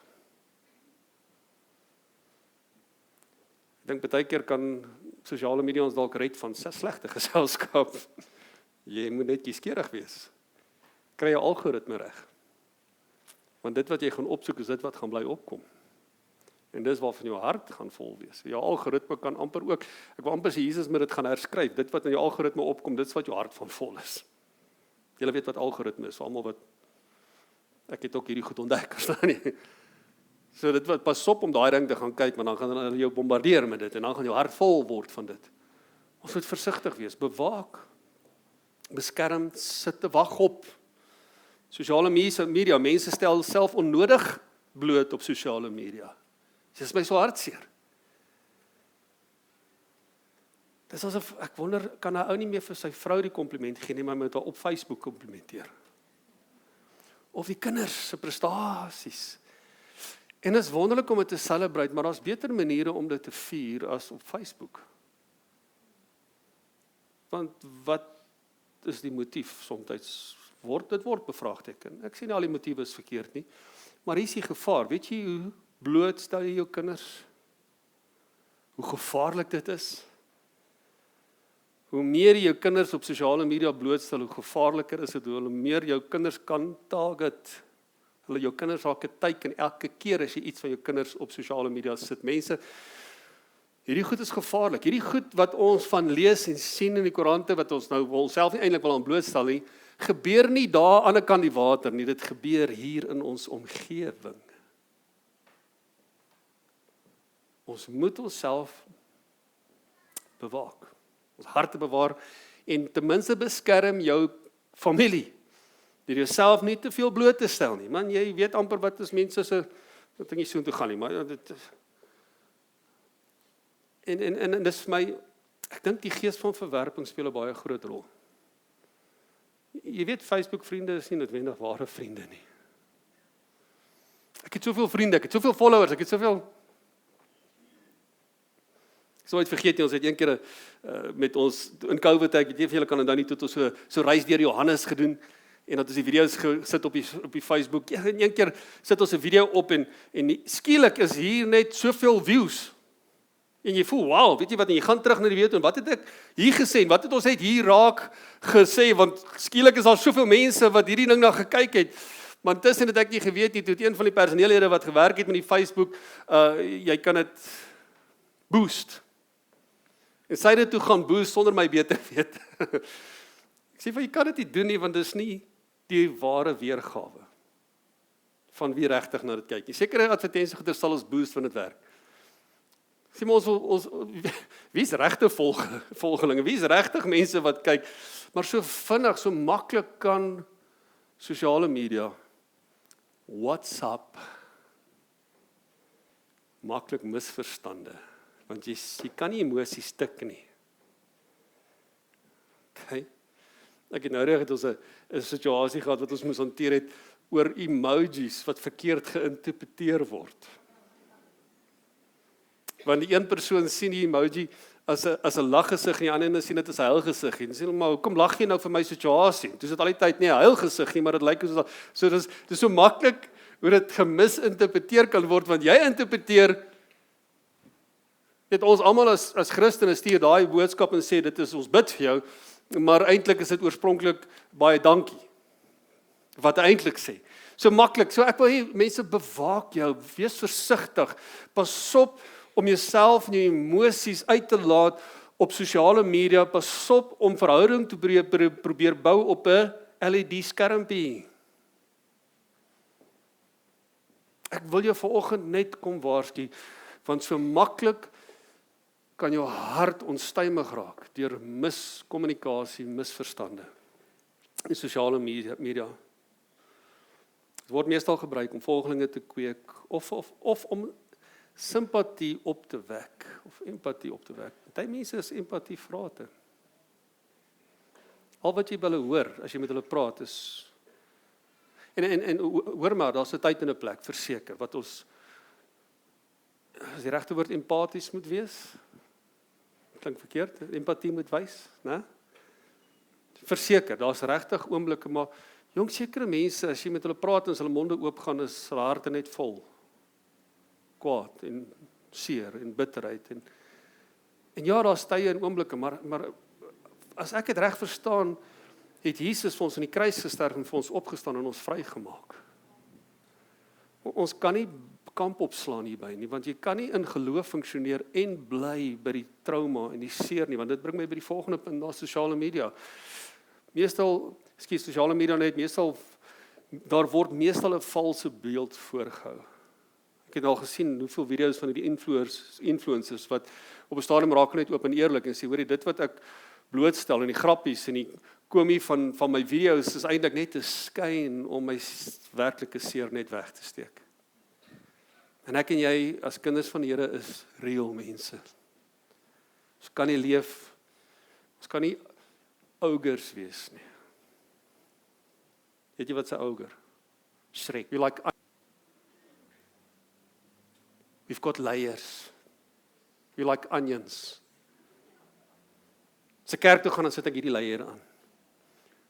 Ek dink baie keer kan sosiale media ons dalk red van slegte geselskap. Jy moet net kieskeurig wees. Kry jou algoritme reg. Want dit wat jy gaan opsoek, is dit wat gaan bly opkom. En dis waarvan jou hart gaan vol wees. Jou algoritme kan amper ook, ek wil amper sê Jesus moet dit gaan herskryf. Dit wat in jou algoritme opkom, dit is wat jou hart van vol is. Julle weet wat algoritme is, almal wat ek het ook hierdie goed ontdek, verstaan nie? So dit wat pas op om daai ding te gaan kyk, maar dan gaan hulle jou bombardeer met dit, en dan gaan jou hart vol word van dit. Ons moet versigtig wees, bewaak, beskerm, sit te wag op. Sosiale media, mense stel self onnodig bloot op sosiale media. Dit is my so hartseer. Dis asof, ek wonder, kan 'n ou nie meer vir sy vrou die kompliment gee nie, maar met haar op Facebook komplimenteer. Of die kinders se prestasies. En is wonderlik om dit te celebrate, maar daar's beter maniere om dit te vier as op Facebook. Want wat is die motief? Soms dit word bevraagteken. Ek sê nie al die motiewe is verkeerd nie, maar hier is die gevaar. Weet jy hoe blootstel jy jou kinders? Hoe gevaarlik dit is? Hoe meer jy jou kinders op sosiale media blootstel, hoe gevaarliker is dit, hoe meer jou kinders kan target. Hulle jou kinders raak 'n teiken elke keer as jy iets van jou kinders op sosiale media sit. Mense, hierdie goed is gevaarlik. Hierdie goed wat ons van lees en sien in die koerante, wat ons nou onsself nie eintlik wil aan blootstel nie, gebeur nie daar aan die kant die water nie, dit gebeur hier in ons omgewing. Ons moet onsself bewaak, ons harte bewaar, en ten minste beskerm jou familie, deur jouself nie te veel bloot te stel nie. Man, jy weet amper wat is mense se, dat ek nie so toe gaan nie, maar dit en dis vir my, ek dink die gees van verwerping speel 'n baie groot rol. Jy weet, Facebook vriende is nie noodwendig ware vriende nie. Ek het soveel vriende, ek het soveel followers, ek het soveel. Ek sou ooit vergeet nie, ons het een keer met ons, in COVID, ek weet nie of julle kan onthou nie, tot ons so reis deur Johannes gedoen, en dat ons die video's gesit op die Facebook, en een keer sit ons 'n video op, en skielik is hier net soveel views, en jy voel, wow, weet jy wat, en jy gaan terug na die video, en wat het ek hier gesê, en wat het ons hier raak gesê, want skielik is daar soveel mense wat hierdie ding na gekyk het, maar intussen het ek nie geweet nie, toe het een van die personeellede wat gewerk het met die Facebook, jy kan dit boost, en sy het dit toe gaan boost, sonder my beter weet. Ek sê, jy kan dit nie doen nie, want dit is nie die ware weergawe van wie regtig na dit kyk nie. Sekere advertensiegoeder sal ons boost van dit werk. Sê maar wie is regte volgelinge, wie is regtig mense wat kyk, maar so vinnig, so maklik kan sosiale media, WhatsApp, maklik misverstande, want jy kan nie emosies stik nie. Okay. Ek het nou reg het ons 'n situasie gehad wat ons moes hanteer het oor emojis wat verkeerd geïnterpreteer word. Want die een persoon sien die emoji as 'n laggesig en die ander ene sien dit as 'n huilgesig. En sê maar hoekom lag jy nou vir my situasie? Dis dit al die tyd nie 'n huilgesig nie, maar dit lyk so dis so maklik hoe dit gemisinterpreteer kan word, want jy interpreteer, weet ons almal as Christene stuur daai boodskap en sê dit is ons bid vir jou, maar eintlik is dit oorspronklik baie dankie. Wat hy eintlik sê. So maklik. So ek wil hê mense bewaak jou, wees versigtig. Pas op om jouself en jou emosies uit te laat op sosiale media. Pas op om verhouding te probeer bou op 'n LED-skermpie. Ek wil jou vanoggend net kom waarsku, want so maklik kan jou hart onstuimig raak deur miskommunikasie, misverstande in sosiale media. Dit word meestal gebruik om volgelinge te kweek of om simpatie op te wek of empatie op te wek. Party mense is empatie vrate. Al wat jy by hulle hoor as jy met hulle praat is en hoor maar, daar's 'n tyd en 'n plek, verseker, wat ons as die regte woord empaties moet wees. Klink verkeerd, empatie moet wys, né? Verseker, daar's regtig oomblikke, maar jong, sekere mense, as jy met hulle praat en as hulle monde oop gaan, is hulle harte net vol. Kwaad en seer en bitterheid en ja, daar's tye en oomblikke, maar as ek dit reg verstaan, het Jesus vir ons aan die kruis gesterf en vir ons opgestaan en ons vrygemaak. Ons kan nie kamp opslaan hierby nie, want jy kan nie in geloof funksioneer en bly by die trauma en die seer nie, want dit bring my by die volgende punt, na sosiale media. Sosiale media daar word meestal 'n valse beeld voorgehou. Ek het al gesien hoeveel video's van die influencers wat op 'n stadium raak net oop en eerlik en sê, hoorie, dit wat ek blootstel en die grappies en die komie van my video's is eintlik net 'n skyn om my werklike seer net weg te steek. En ek en jy as kinders van die Here is real mense. Ons kan nie leef, ons kan nie ogres wees nie. Weet jy wat 'n ogre? Shrek. We've got layers. We like onions. As ek kerk toe gaan, dan sit ek hierdie leier aan.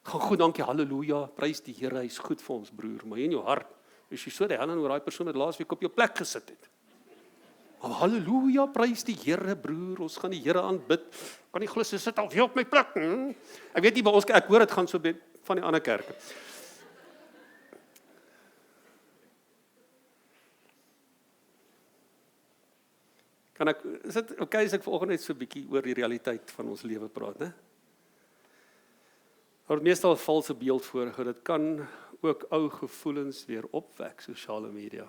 Gaan goed, dankie, halleluja, prys die Here, hy's goed vir ons broer. Maar in jou hart, is jy so die hel en oor daai persoon wat laasweek op jou plek gesit het. Maar halleluja, prys die Here broer, ons gaan die Here aanbid. Kan nie glo sy sit al weer op my plek. Ek weet nie, by ons ek hoor dit gaan so van die ander kerke. Is dit okay as ek vanoggend net so 'n bietjie oor die realiteit van ons lewe praat, né? Daar word meestal 'n valse beeld voorgehou. Dit kan ook ou gevoelens weer opwek, sosiale media.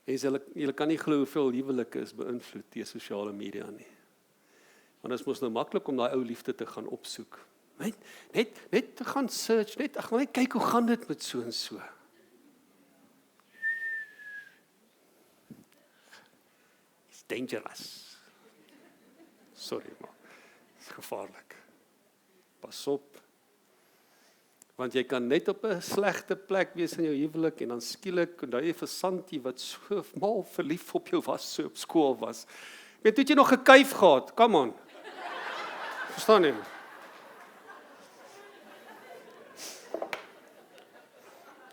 Julle kan nie glo hoeveel huwelike is beïnvloed deur sosiale media nie. Want dit is mos nou maklik om daai ou liefde te gaan opsoek. Net te gaan search, net kyk hoe gaan dit met so en so. Dangerous. Sorry, maar het is gevaarlik. Pas op. Want jy kan net op 'n slegte plek wees in jou huwelik en dan skielik, en daai versantie wat so mal verlief op jou was, so op skool was. Weet jy nog gekuif gehad? Come on. Verstaan jy?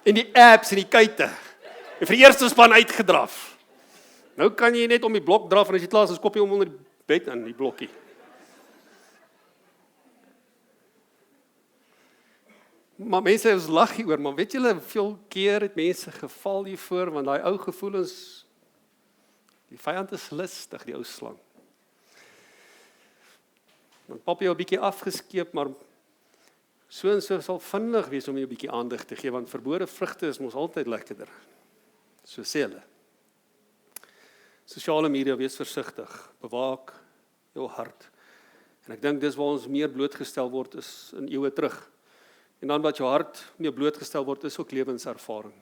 In die apps en die kuite. En vir die eerste span uitgedraf. Nou kan jy net om die blok draf en as jy klaar is, skop jy hom onder die bed in die blokkie. Maar mense is lag hieroor, maar weet julle hoeveel keer het mense geval hiervoor, want daai ou gevoelens, die vyand is listig, die ou slang. Dan pap jy jou 'n bietjie afgeskeep, maar so en so sal vinnig wees om jou 'n bietjie aandag te gee, want verbode vrugte is mos altyd lekkerder. So sê hulle. Sosiale media, wees versigtig, bewaak jou hart. En ek dink dis waar ons meer blootgestel word is in eeue terug. En dan wat jou hart mee blootgestel word is ook lewenservaring.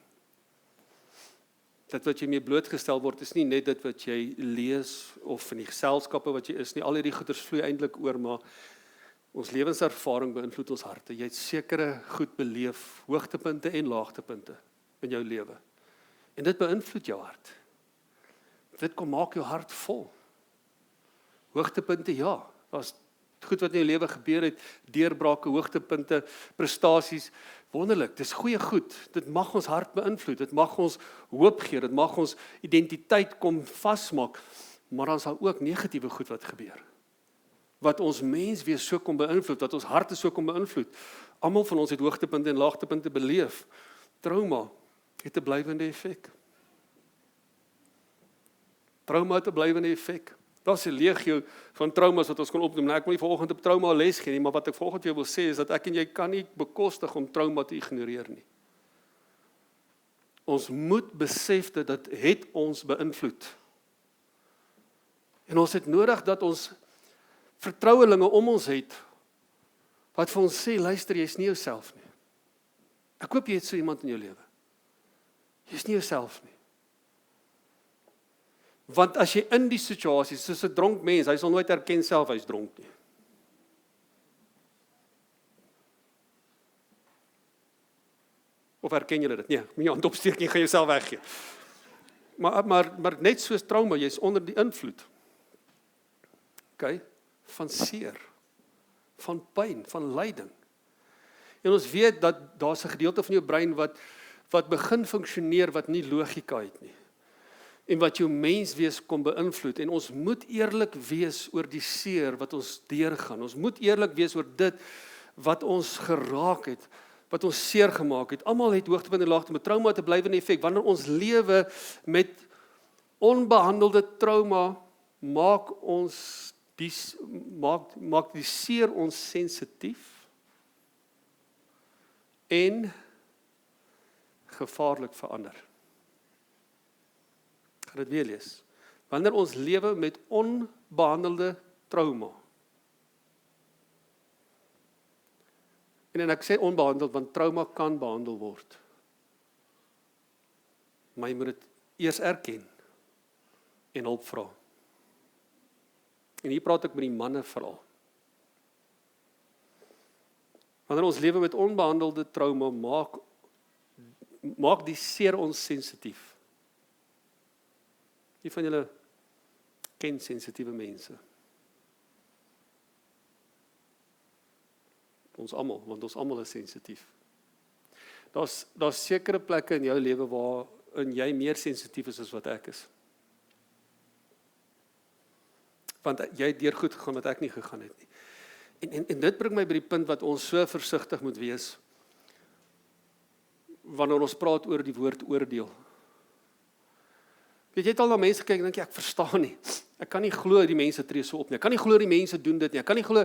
Dit wat jy mee blootgestel word is nie net dit wat jy lees of in die geselskappe wat jy is nie. Al hierdie goeders vloei eintlik oor, maar ons lewenservaring beïnvloed ons harte. Jy het sekere goed beleef, hoogtepunte en laagtepunte in jou lewe. En dit beïnvloed jou hart. Dit kom maak jou hart vol. Hoogtepunte, ja. Daar's goed wat in jou lewe gebeur het, deurbrake, hoogtepunte, prestasies, wonderlik, dis goeie goed. Dit mag ons hart beïnvloed, dit mag ons hoop gee, dit mag ons identiteit kom vasmaak, maar dan sal ook negatiewe goed wat gebeur. Wat ons menswees so kom beïnvloed, wat ons harte so kom beïnvloed. Almal van ons het hoogtepunte en laagtepunte beleef. Trauma het 'n blywende effek. Trauma het 'n blywende effek. Daar's 'n legio van traumas wat ons kan opnoem. Nou, ek wil nie vanoggend op trauma les gee nie, maar wat ek vanoggend vir jou wil sê is dat ek en jy kan nie bekostig om trauma te ignoreer nie. Ons moet besef dat dit het ons beïnvloed. En ons het nodig dat ons vertrouelinge om ons het wat vir ons sê, luister, jy's nie jouself nie. Ek hoop jy het so iemand in jou lewe. Jy's nie jouself nie. Want as jy in die situasie, soos 'n dronk mens, hy sal nooit erken self hy's dronk nie. Of erken julle dit? Nee, moet jy hand opsteek en gaan jouself weggee. Maar net soos trauma, jy's onder die invloed. Okay? Van seer, van pyn, van lyding. En ons weet dat daar's 'n gedeelte van jou brein wat begin funksioneer wat nie logika het nie. En wat jou menswees kom beïnvloed. En ons moet eerlik wees oor die seer wat ons deurgaan. Ons moet eerlik wees oor dit wat ons geraak het, wat ons seer gemaak het. Almal het hoogtepunte en laagtepunte. Trauma het 'n blywende effek. Wanneer ons lewe met onbehandelde trauma, maak die seer ons sensitief en gevaarlik verander. Ek gaan dit weer lees. Wanneer ons lewe met onbehandelde trauma. En ek sê onbehandeld, want trauma kan behandel word. Maar jy moet dit eers erken en hulp vra. En hier praat ek met die manne veral. Wanneer ons lewe met onbehandelde trauma, maak die seer ons sensitief. Wie van julle ken sensitiewe mense? Ons almal, want ons almal is sensitief. Daar's sekere plekke in jou lewe waarin jy meer sensitief is as wat ek is. Want jy het deur goed gegaan wat ek nie gegaan het nie. En dit bring my by die punt wat ons so versigtig moet wees wanneer ons praat oor die woord oordeel. Weet jy het al na mense kyk en dink ek verstaan nie. Ek kan nie glo die mense tree so op nie. Ek kan nie glo die mense doen dit nie. Ek kan nie glo.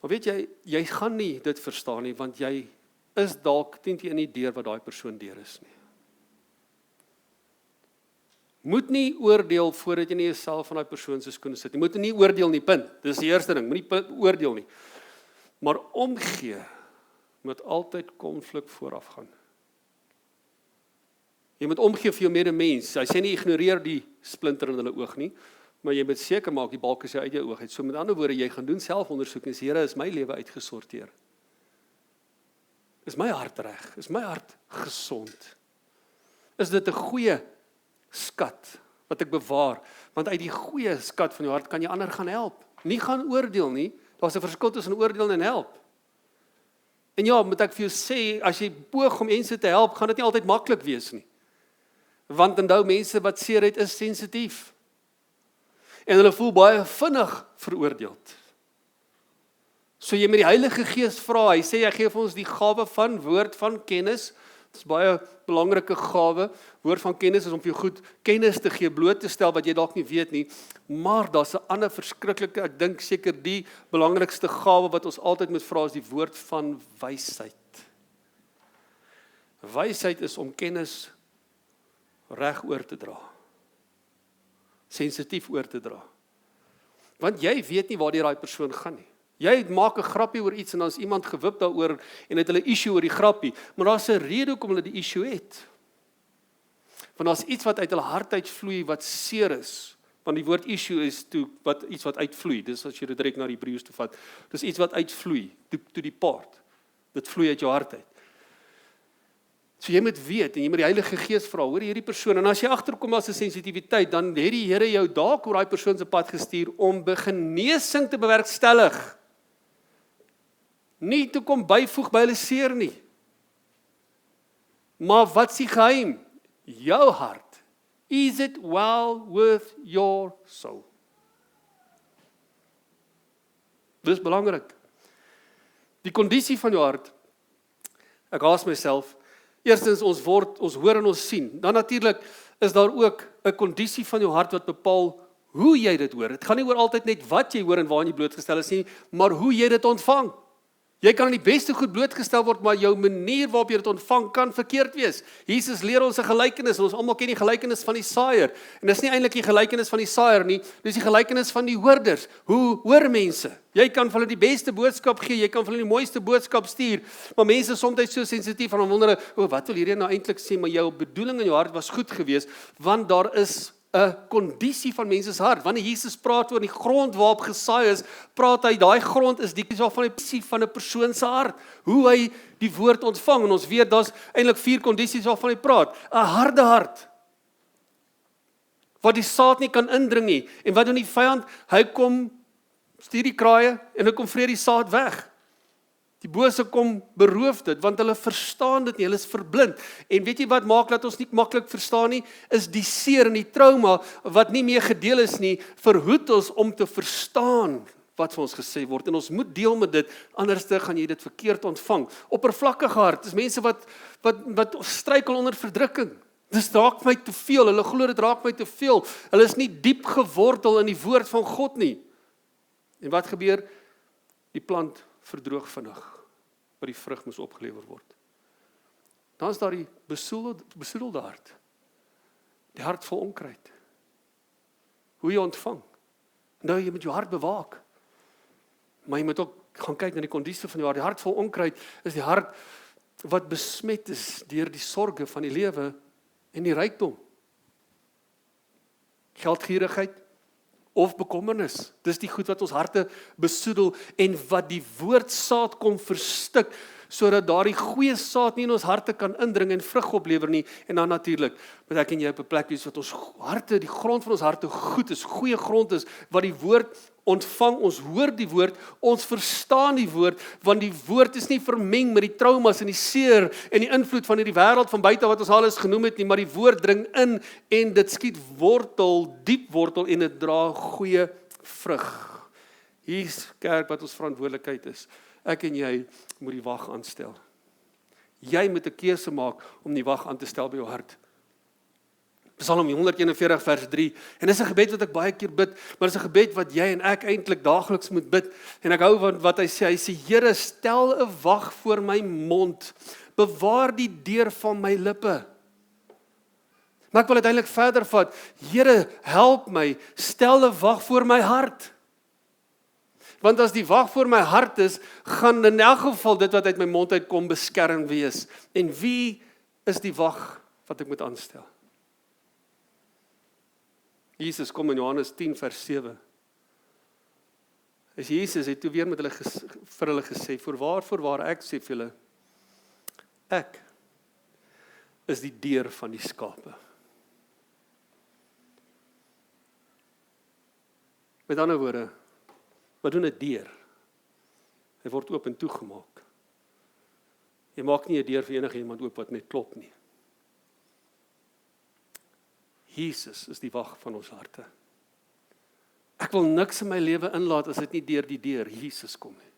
Maar weet jy gaan nie dit verstaan nie, want jy is dalk teen die deur wat daai persoon deur is nie. Moet nie oordeel voordat jy nie jouself van daai persoon se skoene sit nie. Moet nie oordeel nie, punt. Dis die eerste ding, moenie oordeel nie. Maar omgee moet altyd konflik vooraf gaan. Jy moet omgee vir jou medemens. Hy sê nie ignoreer die splinter in hulle oog nie, maar jy moet seker maak die balk is uit jou oog uit. So met ander woorde, jy gaan doen selfondersoek en sê, Here, is my lewe uitgesorteer? Is my hart reg? Is my hart gesond? Is dit 'n goeie skat wat ek bewaar? Want uit die goeie skat van jou hart kan jy ander gaan help. Nie gaan oordeel nie. Daar's 'n verskil tussen oordeel en help. En ja, moet ek vir jou sê, as jy poog om mense te help, gaan dit nie altyd maklik wees nie. Want onthou, mense wat seer het, is sensitief. En hulle voel baie vinnig veroordeeld. So jy met die Heilige Gees vra, hy sê, hy gee vir ons die gawe van woord van kennis. Dit is baie belangrike gawe. Woord van kennis is om vir jou goed kennis te gee, bloot te stel wat jy dalk nie weet nie. Maar daar's 'n ander verskriklike, ek dink seker die belangrikste gawe wat ons altyd moet vra is die woord van wysheid. Wysheid is om kennis reg oor te dra. Sensitief oor te dra. Want jy weet nie waar daai persoon gaan nie. Jy maak 'n grappie oor iets en dan is iemand gewip daaroor en het hulle issue oor die grappie, maar daar's 'n rede hoekom hulle die issue het. Want daar's iets wat uit hulle hart uitvloei wat seer is. Want die woord issue is iets wat uitvloei. Dis as jy dit direk na die Hebreëus toe vat. Dis iets wat uitvloei, to depart. Dit vloei uit jou hart uit. So jy moet weet, en jy moet die Heilige Gees vra, hoor hierdie persoon, en as jy agterkom as 'n sensitiwiteit, dan het die Here jou dalk oor daai persoon se pad gestuur, om genesing te bewerkstellig. Nie te kom byvoeg by hulle seer nie. Maar wat is die geheim? Jou hart. Is it well with your soul? Dis belangrik. Die kondisie van jou hart, ek haas myself, eerstens ons hoor en ons sien, dan natuurlik is daar ook 'n kondisie van jou hart wat bepaal hoe jy dit hoor. Dit gaan nie oor altyd net wat jy hoor en waaraan jy blootgestel is nie, maar hoe jy dit ontvang. Jy kan aan die beste goed blootgestel word, maar jou manier waarop jy dit ontvang kan verkeerd wees. Jesus leer ons 'n gelykenis, en ons almal ken die gelykenis van die saaiër. En dis nie eintlik die gelykenis van die saaiër nie, dis die gelykenis van die hoorders. Hoe hoor mense? Jy kan vir hulle die beste boodskap gee, jy kan vir hulle die mooiste boodskap stuur, maar mense is soms so sensitief en dan wonder hulle, wat wil hierdie nou eintlik sê, maar jou bedoeling in jou hart was goed geweest, want daar is 'n kondisie van mense se hart. Wanneer Jesus praat oor die grond waarop gesaai is, praat hy, daai grond is die van die kondisie van 'n persoon se hart, hoe hy die woord ontvang, en ons weet daar's eintlik 4 kondisies waarvan hy praat. 'n Harde hart, wat die saad nie kan indring nie, en wat doen die vyand? Hy kom, stuur die kraaie, en hy kom vreet die saad weg. Die bose kom beroof dit, want hulle verstaan dit nie, hulle is verblind. En weet jy wat maak dat ons nie maklik verstaan nie? Is die seer en die trauma, wat nie meer gedeel is nie, verhoed ons om te verstaan wat vir ons gesê word. En ons moet deel met dit, anders gaan jy dit verkeerd ontvang. Oppervlakkige hart, dis mense wat struikel onder verdrukking. Dis raak my te veel, hulle glo dit raak my te veel. Hulle is nie diep gewortel in die woord van God nie. En wat gebeur? Die plant verdroog vinnig, waar die vrug moes opgelewer word. Dan is daar die besoedelde hart, die hart vol onkruid. Hoe jy ontvang. Nou, jy moet jou hart bewaak, maar jy moet ook gaan kyk na die kondisie van jou hart. Die hart vol onkruid is die hart wat besmet is deur die sorge van die lewe en die rykdom. Geldgierigheid, of bekommernis. Dis die goed wat ons harte besoedel en wat die woordsaad kom verstik, sodat daardie goeie saad nie in ons harte kan indring en vrug oplewer nie. En dan natuurlik, moet ek en jy op 'n plek wees wat ons harte, die grond van ons harte goed is, goeie grond is, wat die woord ontvang, ons hoor die woord, ons verstaan die woord, want die woord is nie vermeng met die traumas en die seer en die invloed van hierdie wêreld van buite wat ons alles genoem het nie, maar die woord dring in en dit skiet wortel, diep wortel en dit dra goeie vrug. Hier's kerk wat ons verantwoordelikheid is. Ek en jy moet die wag aanstel. Jy moet 'n keuse maak om die wag aan te stel by jou hart. Psalm 141 vers 3, en dis 'n gebed wat ek baie keer bid, maar dis 'n gebed wat jy en ek eintlik daagliks moet bid, en ek hou van wat hy sê, Here, stel 'n wag voor my mond, bewaar die deur van my lippe. Maar ek wil uiteindelik verder vat, Here, help my, stel 'n wag voor my hart. Want as die wag voor my hart is, gaan in elk geval dit wat uit my mond uitkom beskerm wees. En wie is die wag wat ek moet aanstel? Jesus kom in Johannes 10 vers 7. Jesus het toe weer met hulle vir hulle gesê, voorwaar ek sê vir julle, ek is die deur van die skape. Met ander woorde, wat doen 'n deur? Hy word oop en toegemaak. Jy maak nie 'n deur vir enige iemand oop wat net klop nie. Jesus is die wag van ons harte. Ek wil niks in my lewe inlaat as dit nie deur die deur Jesus kom nie.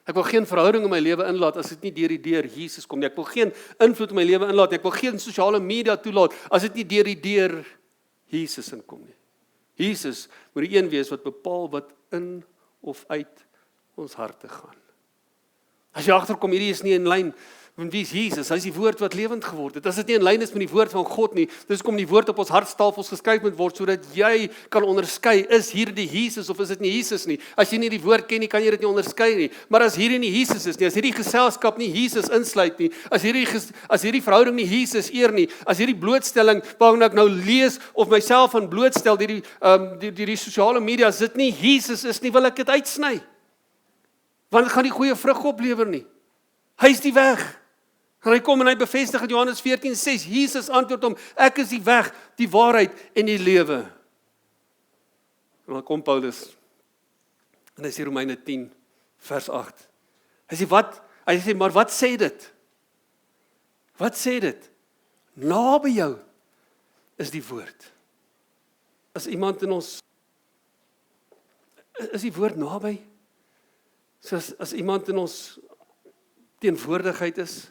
Ek wil geen verhouding in my lewe inlaat as dit nie deur die deur Jesus kom nie. Ek wil geen invloed in my lewe inlaat nie. Ek wil geen sosiale media toelaat as dit nie deur die deur Jesus inkom nie. Jesus moet die een wees wat bepaal wat in of uit ons harte gaan. As jy agterkom, hierdie is nie in lyn met wie is Jesus, hy is die woord wat lewend geword het. As dit nie in lyn is met die woord van God nie, dis kom die woord op ons hartstafels geskryf moet word, sodat jy kan onderskei, is hierdie Jesus of is dit nie Jesus nie? As jy nie die woord ken nie, kan jy dit nie onderskei nie. Maar as hierdie nie Jesus is nie, as hierdie geselskap nie Jesus insluit nie, as hierdie verhouding nie Jesus eer nie, as hierdie blootstelling waarin ek nou lees of myself aan blootstel, die sosiale media, as dit nie Jesus is nie, wil ek dit uitsny. Want dit gaan nie goeie vrug oplewer nie. Hy is die weg. En hy kom en hy bevestig in Johannes 14:6, Jesus antwoord hom, ek is die weg, die waarheid en die lewe. En dan kom Paulus, en hy sê Romeine 10, vers 8. Hy sê, maar wat sê dit? Wat sê dit? Naby jou is die woord. Is iemand in ons, is die woord naby? So as iemand in ons teenwoordigheid is,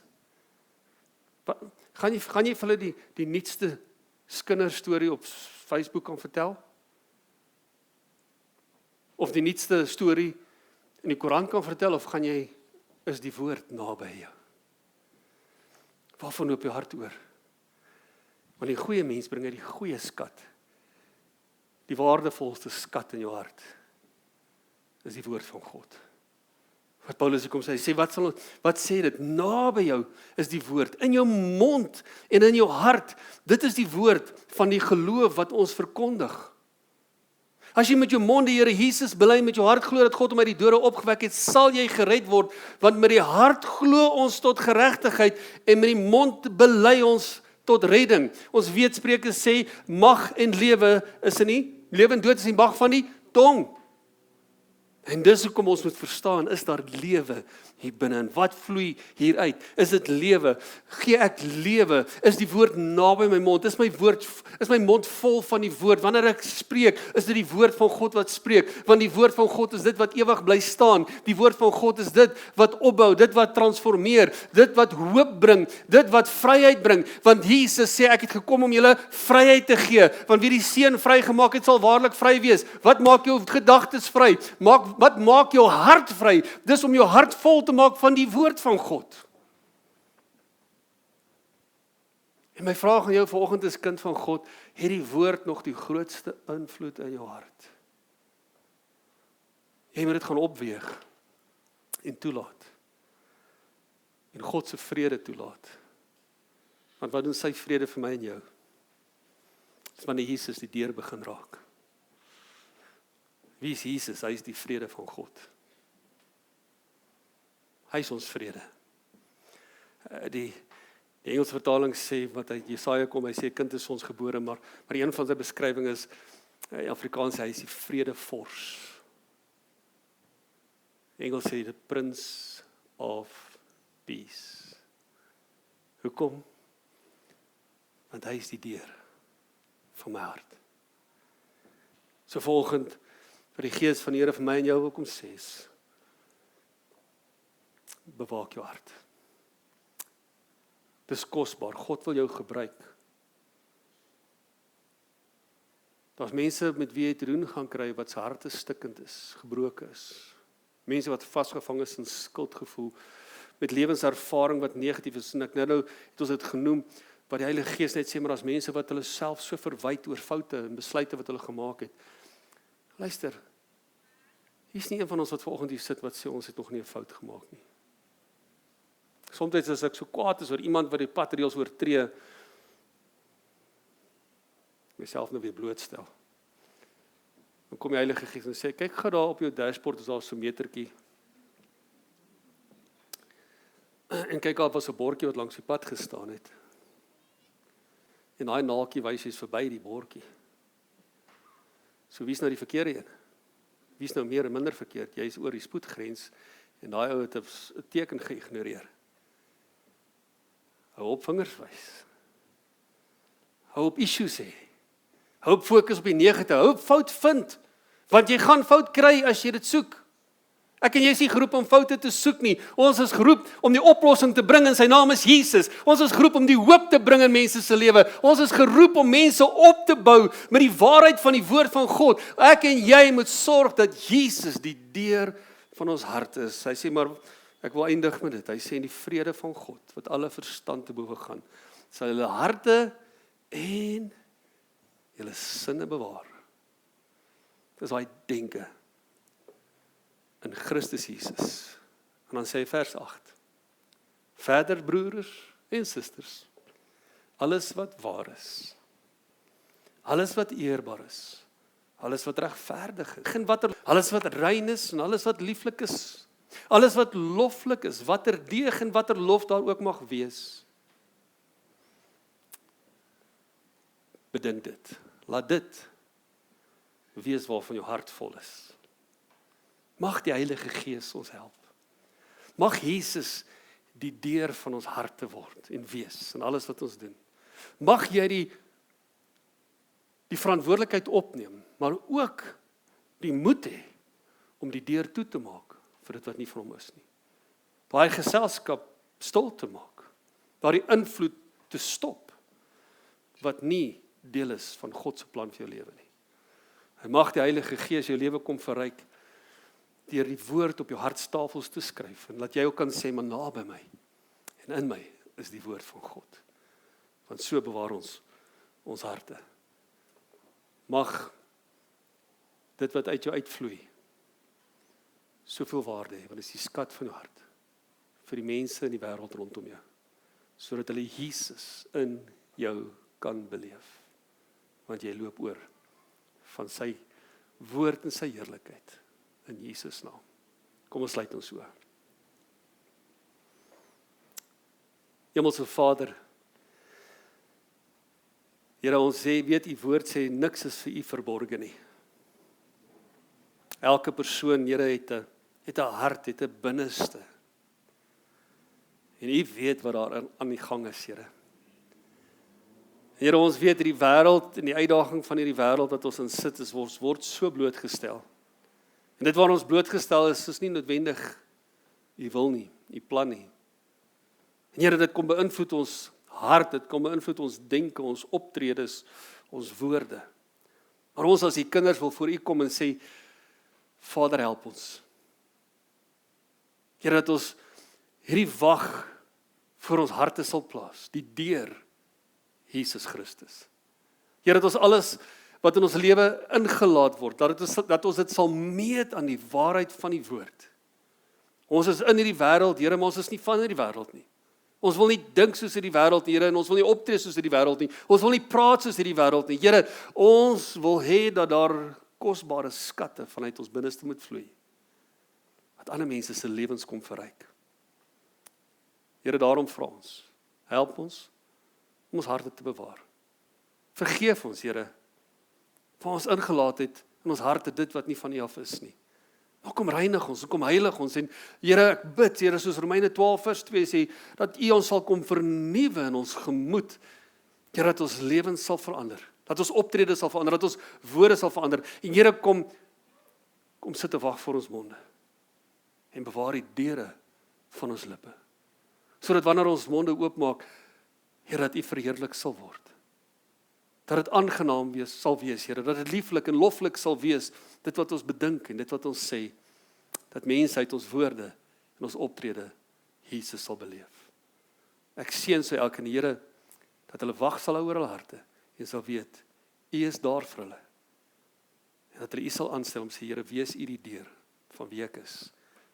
gaan jy vir hulle die nuutste kinderstorie op Facebook kan vertel? Of die nuutste storie in die Koran kan vertel, of is die woord naby jou? Waarvan loop jou hart oor? Want die goeie mens bring uit die goeie skat. Die waardevolste skat in jou hart is die woord van God. Wat Paulus kom sê, wat sê dit? Naby jou is die woord, in jou mond en in jou hart. Dit is die woord van die geloof wat ons verkondig. As jy met jou mond die Here Jesus bely, met jou hart glo dat God hom uit die dode opgewek het, sal jy gered word, want met die hart glo ons tot geregtigheid en met die mond bely ons tot redding. Ons weet Spreuke sê, mag en lewe is in die, lewe en dood is die mag van die tong. En dis hoekom ons moet verstaan, is daar lewe hier binne, en wat vloei hier uit? Is dit lewe? Gee ek lewe? Is die woord naby my mond? Is my mond vol van die woord? Wanneer ek spreek, is dit die woord van God wat spreek, want die woord van God is dit wat ewig bly staan, die woord van God is dit wat opbou, dit wat transformeer, dit wat hoop bring, dit wat vryheid bring, want Jesus sê, ek het gekom om julle vryheid te gee, want wie die Seun vrygemaak het, sal waarlik vry wees. Wat maak jou gedagtes vry? Wat maak jou hart vry? Dis om jou hart vol te maak van die woord van God. En my vraag aan jou vanoggend is, kind van God, het die woord nog die grootste invloed in jou hart? Jy moet dit gaan opweeg en toelaat. En God se vrede toelaat. Want wat doen sy vrede vir my en jou? Dis wanneer Jesus die deur begin raak. Wie is Jesus? Hy is die vrede van God. Hy is ons vrede. Die Engelse vertaling sê, wat uit Jesaja kom, hy sê, kind is ons gebore, maar een van sy beskrywing is, in Afrikaans sê, hy is die vredevors. Engels sê, the Prince of Peace. Hoekom? Want hy is die deur van my hart. So volgend, vir die gees van die Here vir my en jou wil kom sê, bewaak jou hart. Dis kosbaar, God wil jou gebruik. Daar's mense met wie jy te doen gaan kry, wat se harte stikkend is, gebroken is. Mense wat vasgevang is in skuldgevoel, met lewenservaring wat negatief is, en ek nou het ons dit genoem, wat die Heilige Gees net sê, maar as mense wat hulle self so verwyd oor foute en besluite wat hulle gemaak het. Luister, hier is nie een van ons wat vanoggend hier sit wat sê, ons het nog nie 'n fout gemaak nie. Soms as ek so kwaad is oor iemand wat die padreëls oortree, myself nou weer blootstel. Dan kom die Heilige Gees en sê, kyk, ga daar op jou dashboard, is daar so 'n metertjie. En kyk, daar was 'n bordjie wat langs die pad gestaan het. En daai naaltjie wys jy's verby die bordjie. So wie's nou die verkeerde een? Wie's nou meer en minder verkeerd? Jy's oor die spoedgrens en daai ou het 'n teken geïgnoreer. Hou op vingers wys. Hou op issues hê. Hou op fokus op die negatief. Hou op fout vind. Want jy gaan fout kry as jy dit soek. Ek en jy is nie geroep om foute te soek nie. Ons is geroep om die oplossing te bring en sy naam is Jesus. Ons is geroep om die hoop te bring in mense se lewe. Ons is geroep om mense op te bou met die waarheid van die woord van God. Ek en jy moet sorg dat Jesus die deur van ons hart is. Hy sê maar, ek wil eindig met dit. Hy sê in die vrede van God, wat alle verstand te bowe gaan, sal julle harte en julle sinne bewaar. Dis daai denke in Christus Jesus. En dan sê hy vers 8. Verder broers en susters, alles wat waar is, alles wat eerbaar is, alles wat regverdig is, alles wat rein is en alles wat lieflik is, Alles wat loflik is, watter deeg en watter lof daar ook mag wees. Bedink dit. Laat dit wees waarvan jou hart vol is. Mag die Heilige Gees ons help. Mag Jesus die deur van ons harte word en wees in alles wat ons doen. Mag jy die verantwoordelikheid opneem, maar ook die moed hê om die deur toe te maak vir dit wat nie van hom is nie. Daai geselskap stil te maak. Daai invloed te stop wat nie deel is van God se plan vir jou lewe nie. En mag die Heilige Gees jou lewe kom verryk deur die woord op jou hartstafels te skryf en laat jy ook kan sê, maar naby my en in my is die woord van God. Want so bewaar ons harte. Mag dit wat uit jou uitvloei soveel waarde hê, want dit is die skat van jou hart vir die mense in die wêreld rondom jou, sodat hulle Jesus in jou kan beleef. Want jy loop oor van sy woord en sy heerlikheid in Jesus naam. Kom ons sluit ons oë. Hemelse Vader, Here, ons weet u woord sê niks is vir u verborge nie. Elke persoon, Here, het 'n hart, het 'n binneste. En u weet wat daar aan die gang is, Here. Here, ons weet hierdie wêreld en die uitdaging van hierdie wêreld wat ons in sit is, ons word so blootgestel. En dit waar ons blootgestel is nie noodwendig u wil nie, u plan nie. En Here, dit kom beïnvloed ons hart, dit kom beïnvloed ons denke, ons optredes, ons woorde. Maar ons as die kinders wil voor u kom en sê, Vader, help ons. Here, dat ons hierdie wag voor ons harte sal plaas, die deur Jesus Christus. Here, dat ons alles wat in ons lewe ingelaat word, dat ons dit sal meet aan die waarheid van die woord. Ons is in hierdie wêreld, Here, maar ons is nie van hierdie wêreld nie. Ons wil nie dink soos hierdie wêreld, Here, en ons wil nie optree soos hierdie wêreld nie. Ons wil nie praat soos hierdie wêreld nie. Here, ons wil hê dat daar kosbare skatte vanuit ons binneste moet vloei, wat ander mense se lewens kom verryk. Here, daarom vra ons, help ons om ons harte te bewaar. Vergeef ons, Here, waar ons ingelaat het in ons harte dit wat nie van U af is nie. Maar kom reinig ons, kom heilig ons en Here, ek bid, Here, soos Romeine 12 vers 2 sê, dat U ons sal kom vernuwe in ons gemoed. Here, dat ons lewens sal verander, dat ons optrede sal verander, dat ons woorde sal verander. En Here, kom sit te wag vir ons monde en bewaar die deure van ons lippe. Sodat wanneer ons monde oopmaak, Here, dat U verheerlik sal word. Dat dit aangenaam sal wees, Here, dat dit lieflik en loflik sal wees, dit wat ons bedink en dit wat ons sê, dat mense uit ons woorde en ons optrede Jesus sal beleef. Ek seën sy elke Here, dat hulle wag sal hou oor hulle harte en sal weet, U is daar vir hulle. En dat hulle U sal aanstel om sê, Here, wees U die deur van wie ek is,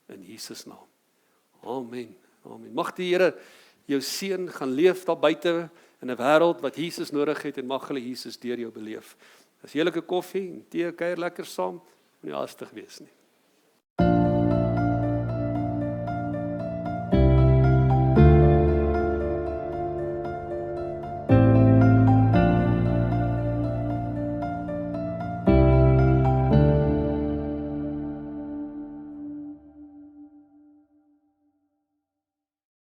in Jesus naam. Amen. Amen. Mag die Here jou seën, gaan leef daar buite in 'n wêreld wat Jesus nodig het en mag hulle Jesus deur jou beleef. As jy 'n koffie en tee kuier lekker saam, moenie haastig wees nie.